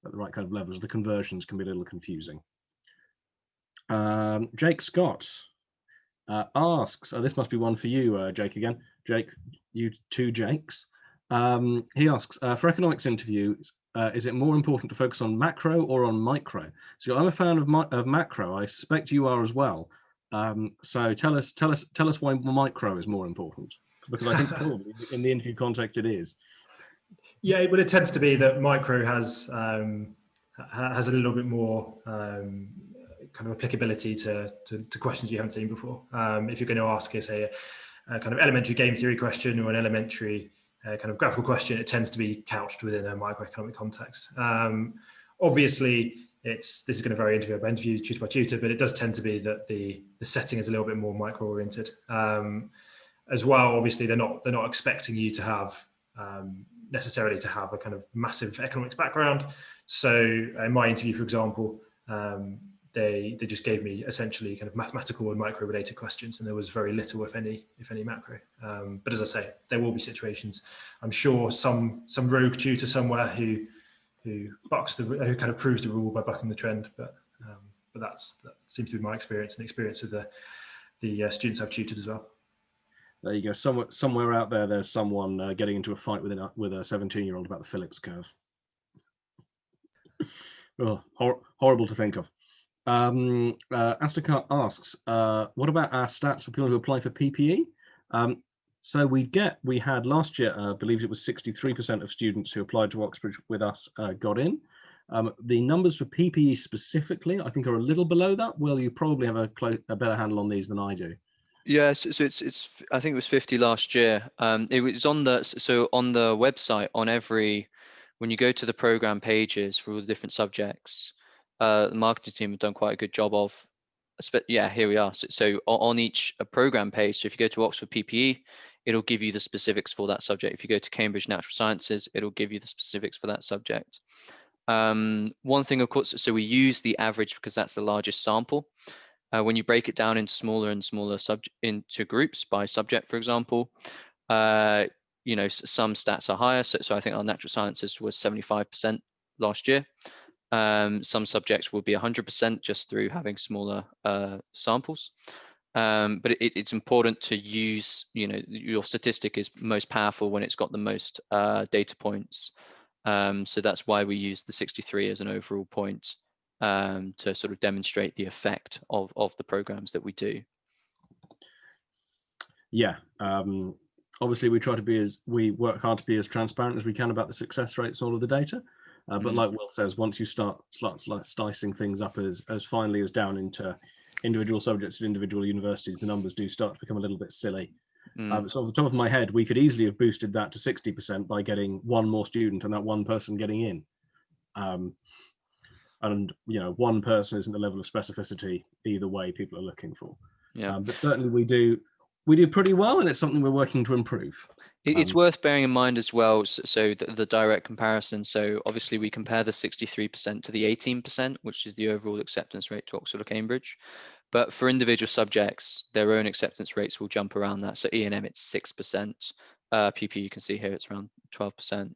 at the right kind of levels. The conversions can be a little confusing. Jake Scott asks, this must be one for you, Jake, again. Jake, you two Jakes. He asks, for economics interviews, is it more important to focus on macro or on micro? So I'm a fan of macro. I suspect you are as well. So tell us why micro is more important, because I think probably in the interview context it is. Yeah, but it tends to be that micro has a little bit more kind of applicability to questions you haven't seen before. If you're going to ask, say, a kind of elementary game theory question or an elementary kind of graphical question, it tends to be couched within a microeconomic context. Obviously, this is going to vary interview by interview, tutor by tutor, but it does tend to be that the setting is a little bit more micro-oriented. As well, obviously, they're not expecting you to have necessarily to have a kind of massive economics background. So in my interview, for example, they just gave me essentially kind of mathematical and micro related questions, and there was very little, if any macro. But as I say, there will be situations. I'm sure some rogue tutor somewhere who kind of proves the rule by bucking the trend. But that seems to be my experience and the experience of the students I've tutored as well. There you go. Somewhere out there, there's someone getting into a fight with a 17-year-old about the Phillips curve. Oh, horrible to think of. Astakar asks, what about our stats for people who apply for PPE? So we had last year, I believe it was 63% of students who applied to Oxbridge with us got in. The numbers for PPE specifically, I think, are a little below that. Will, you probably have a better handle on these than I do. Yes, so it's I think it was 50 last year. It was on the website when you go to the program pages for all the different subjects, the marketing team have done quite a good job of. Yeah, here we are. So on each program page, so if you go to Oxford PPE, it'll give you the specifics for that subject. If you go to Cambridge Natural Sciences, it'll give you the specifics for that subject. One thing, of course, so we use the average because that's the largest sample. When you break it down into smaller and smaller into groups by subject, for example, you know, some stats are higher. So I think our natural sciences was 75% last year. Some subjects will be 100% just through having smaller samples. But it's important to use, you know, your statistic is most powerful when it's got the most data points. So that's why we use the 63 as an overall point. To sort of demonstrate the effect of the programs that we do. Yeah, obviously we work hard to be as transparent as we can about the success rates and all of the data. But like Will says, once you start slicing things up as finely as down into individual subjects at individual universities, the numbers do start to become a little bit silly. So off the top of my head, we could easily have boosted that to 60% by getting one more student and that one person getting in. And you know, one person isn't the level of specificity either way people are looking for. Yeah. But certainly we do. we do pretty well, and it's something we're working to improve. It's worth bearing in mind as well, so the direct comparison. So obviously we compare the 63% to the 18%, which is the overall acceptance rate to Oxford or Cambridge. But for individual subjects, their own acceptance rates will jump around that. So E&M, it's 6%. PP, you can see here, it's around 12%.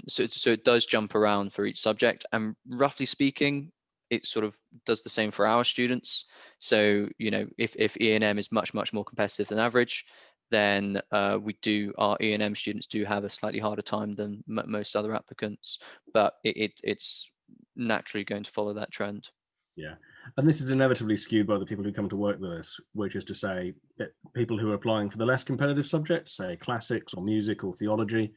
So it does jump around for each subject. And roughly speaking, it sort of does the same for our students. So, you know, if E&M is much more competitive than average, then our E&M students do have a slightly harder time than most other applicants, but it's naturally going to follow that trend. Yeah, and this is inevitably skewed by the people who come to work with us, which is to say that people who are applying for the less competitive subjects, say classics or music or theology,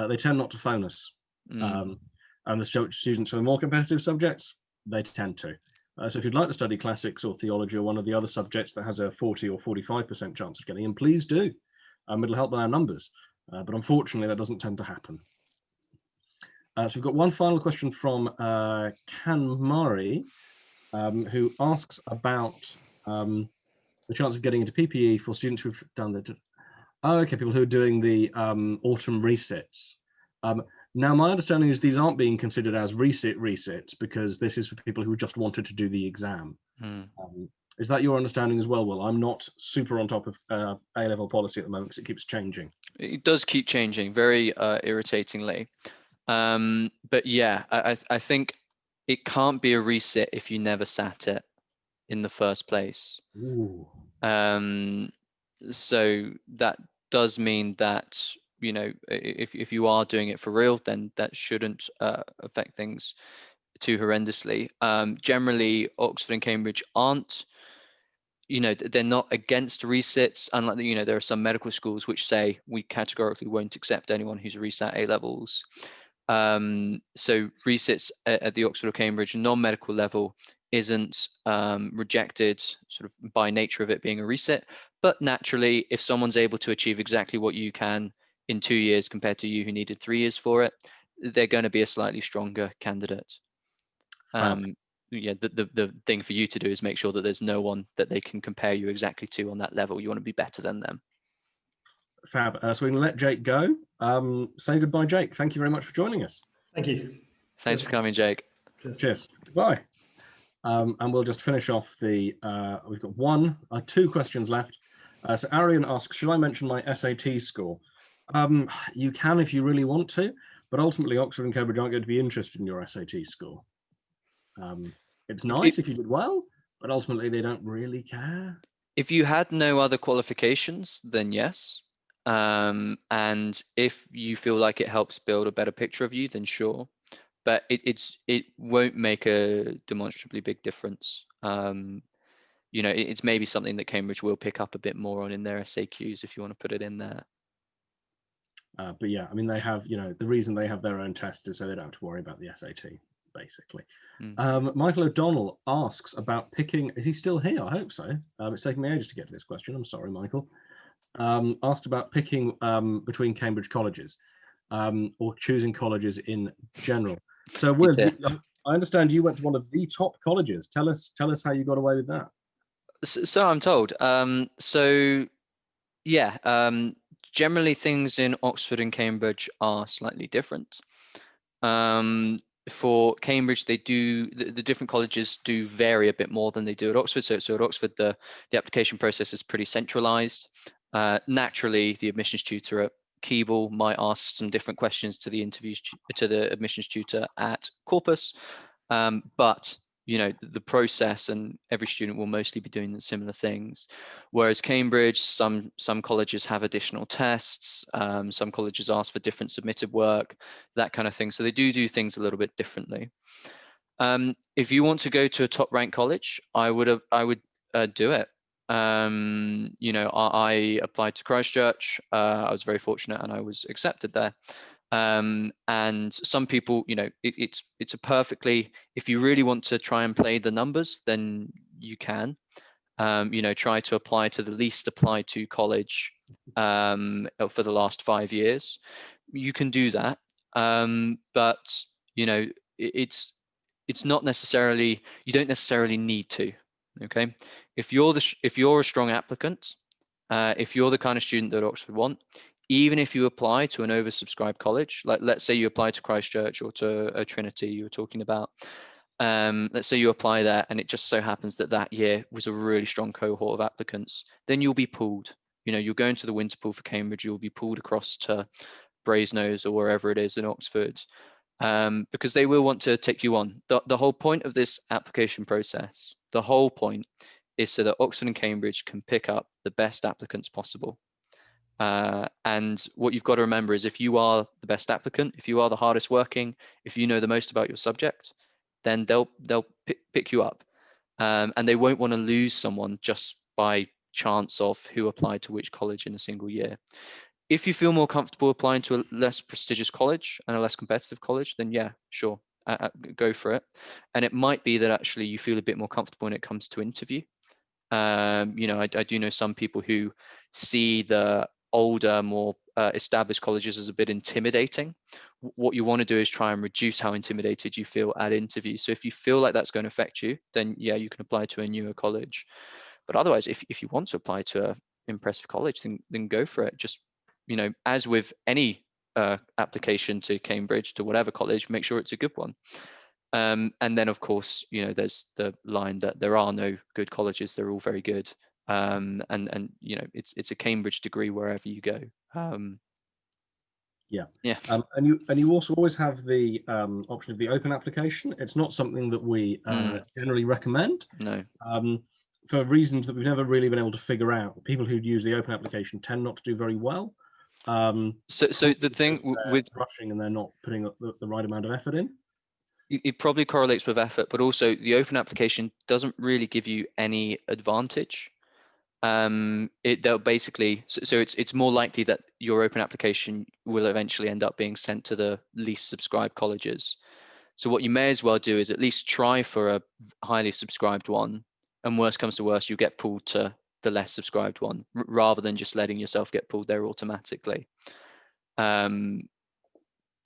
they tend not to phone us. And the students for the more competitive subjects, they tend to. So if you'd like to study classics or theology or one of the other subjects that has a 40 or 45% chance of getting in, please do. It'll help with our numbers. But unfortunately, that doesn't tend to happen. So we've got one final question from Kanmari, who asks about the chance of getting into PPE for students who've done the... Oh, okay, people who are doing the autumn resits. Now, my understanding is these aren't being considered as resits because this is for people who just wanted to do the exam. Is that your understanding as well, Will? I'm not super on top of A-level policy at the moment because it keeps changing. It does keep changing very irritatingly. But yeah, I think it can't be a resit if you never sat it in the first place. Ooh. So that does mean that, you know, if you are doing it for real, then that shouldn't affect things too horrendously. Generally, Oxford and Cambridge aren't, you know, they're not against resits, unlike, you know, there are some medical schools which say we categorically won't accept anyone who's resat A-levels. So resits at the Oxford or Cambridge non-medical level isn't rejected sort of by nature of it being a resit, but naturally, if someone's able to achieve exactly what you can in 2 years compared to you who needed 3 years for it, they're going to be a slightly stronger candidate. Yeah, the thing for you to do is make sure that there's no one that they can compare you exactly to on that level. You want to be better than them. Fab. So we can let Jake go. Say goodbye, Jake. Thank you very much for joining us. Thank you. Thanks for coming, Jake. Cheers. Goodbye. And we'll just finish off the, we've got 2 questions left. So Arian asks, should I mention my SAT score? You can if you really want to, but ultimately Oxford and Cambridge aren't going to be interested in your SAT score. It's nice if you did well, but ultimately they don't really care. If you had no other qualifications, then yes. And if you feel like it helps build a better picture of you, then sure. But it won't make a demonstrably big difference. You know, it's maybe something that Cambridge will pick up a bit more on in their SAQs if you want to put it in there. But yeah, I mean, they have, you know, the reason they have their own test is so they don't have to worry about the SAT, basically. Michael O'Donnell asks about picking, is he still here? I hope so. It's taken me ages to get to this question. I'm sorry, Michael. Asked about picking between Cambridge colleges or choosing colleges in general. So Will, I understand you went to one of the top colleges. Tell us how you got away with that. So I'm told. So yeah, generally things in Oxford and Cambridge are slightly different. For Cambridge, they do the different colleges do vary a bit more than they do at Oxford. So at Oxford, the application process is pretty centralized. Naturally, the admissions tutor at Keble might ask some different questions to the admissions tutor at Corpus, but you know, the process and every student will mostly be doing similar things. Whereas Cambridge, some colleges have additional tests, some colleges ask for different submitted work, that kind of thing. So they do things a little bit differently. If you want to go to a top ranked college, I would do it. You know, I applied to Christchurch. I was very fortunate and I was accepted there. And some people, you know, it's a perfectly, if you really want to try and play the numbers, then you can, you know, try to apply to the least applied to college for the last 5 years. You can do that. But, you know, it's not necessarily, you don't necessarily need to. Okay. If you're a strong applicant if you're the kind of student that Oxford want, even if you apply to an oversubscribed college, like let's say you apply to Christchurch or to a Trinity you were talking about, let's say you apply there and it just so happens that that year was a really strong cohort of applicants, then you'll be pulled. You'll go into the winter pool for Cambridge, you'll be pulled across to Brasenose or wherever it is in Oxford, because they will want to take you on. The whole point of this application process, the whole point is so that Oxford and Cambridge can pick up the best applicants possible. And what you've got to remember is if you are the best applicant, if you are the hardest working, if you know the most about your subject, then they'll pick you up. And they won't want to lose someone just by chance of who applied to which college in a single year. If you feel more comfortable applying to a less prestigious college and a less competitive college, then yeah, sure, go for it. And it might be that actually you feel a bit more comfortable when it comes to interview. I do know some people who see the older, more established colleges as a bit intimidating. What you want to do is try and reduce how intimidated you feel at interview. So if you feel like that's going to affect you, then yeah, you can apply to a newer college. But otherwise, if you want to apply to an impressive college, then go for it. Just, as with any application to Cambridge, to whatever college, make sure it's a good one. And then, of course, there's the line that there are no good colleges; they're all very good. And it's a Cambridge degree wherever you go. Yeah. And you also always have the option of the open application. It's not something that we generally recommend. No. For reasons that we've never really been able to figure out. People who use the open application tend not to do very well. So the thing with rushing and they're not putting the right amount of effort in. It probably correlates with effort, but also the open application doesn't really give you any advantage. They'll basically, so it's more likely that your open application will eventually end up being sent to the least subscribed colleges. So what you may as well do is at least try for a highly subscribed one, and worst comes to worst, you get pulled to the less subscribed one, rather than just letting yourself get pulled there automatically. It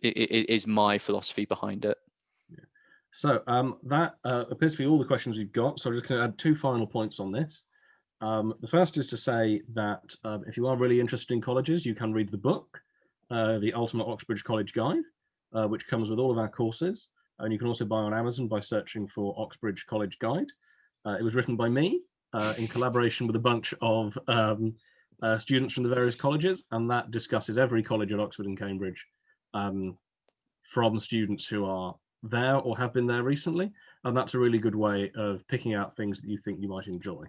is my philosophy behind it. Yeah. So that appears to be all the questions we've got. So I'm just going to add 2 final points on this. The first is to say that if you are really interested in colleges, you can read the book, The Ultimate Oxbridge College Guide, which comes with all of our courses. And you can also buy on Amazon by searching for Oxbridge College Guide. It was written by me in collaboration with a bunch of students from the various colleges, and that discusses every college at Oxford and Cambridge from students who are there or have been there recently. And that's a really good way of picking out things that you think you might enjoy.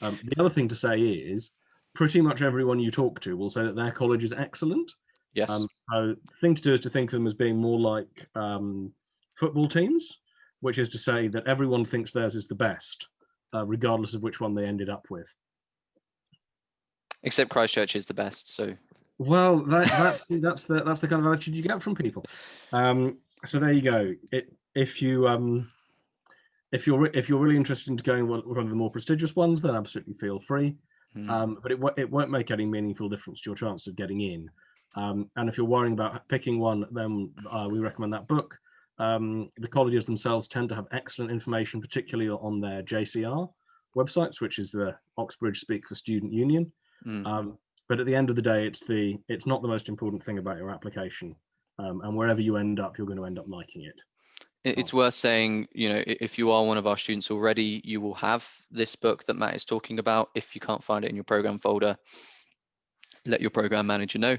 The other thing to say is pretty much everyone you talk to will say that their college is excellent. Yes. So the thing to do is to think of them as being more like football teams, which is to say that everyone thinks theirs is the best, regardless of which one they ended up with. Except Christchurch is the best. So. Well, that's the kind of attitude you get from people. So there you go. If you're really interested in going one of the more prestigious ones, then absolutely feel free. But it won't make any meaningful difference to your chance of getting in. And if you're worrying about picking one, then we recommend that book. The colleges themselves tend to have excellent information, particularly on their JCR websites, which is the Oxbridge Speak for Student Union. But at the end of the day, it's not the most important thing about your application. And wherever you end up, you're going to end up liking it. It's worth saying, if you are one of our students already, you will have this book that Matt is talking about. If you can't find it in your program folder, let your program manager know.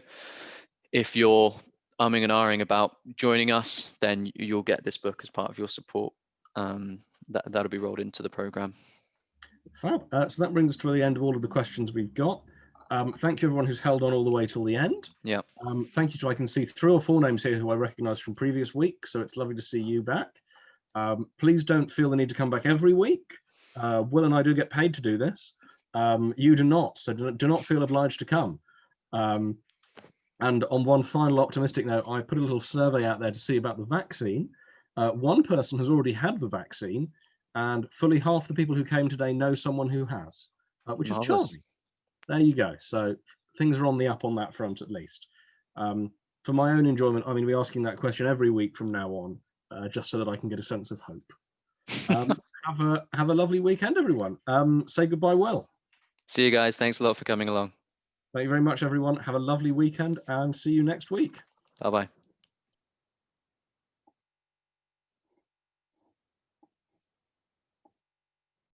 If you're umming and ahhing about joining us, then you'll get this book as part of your support. That'll be rolled into the program. Fab. So that brings us to the end of all of the questions we've got. Thank you everyone who's held on all the way till the end. Yeah. Thank you to, I can see 3 or 4 names here who I recognize from previous weeks, so it's lovely to see you back. Please don't feel the need to come back every week. Will and I do get paid to do this. You do not, so do not feel obliged to come. And on one final optimistic note, I put a little survey out there to see about the vaccine. 1 person has already had the vaccine, and fully half the people who came today know someone who has, which is charming. There you go. So things are on the up on that front, at least. For my own enjoyment, I'm going to be asking that question every week from now on, just so that I can get a sense of hope. Have a lovely weekend, everyone. Say goodbye, Will. See you guys. Thanks a lot for coming along. Thank you very much, everyone. Have a lovely weekend and see you next week. Bye-bye.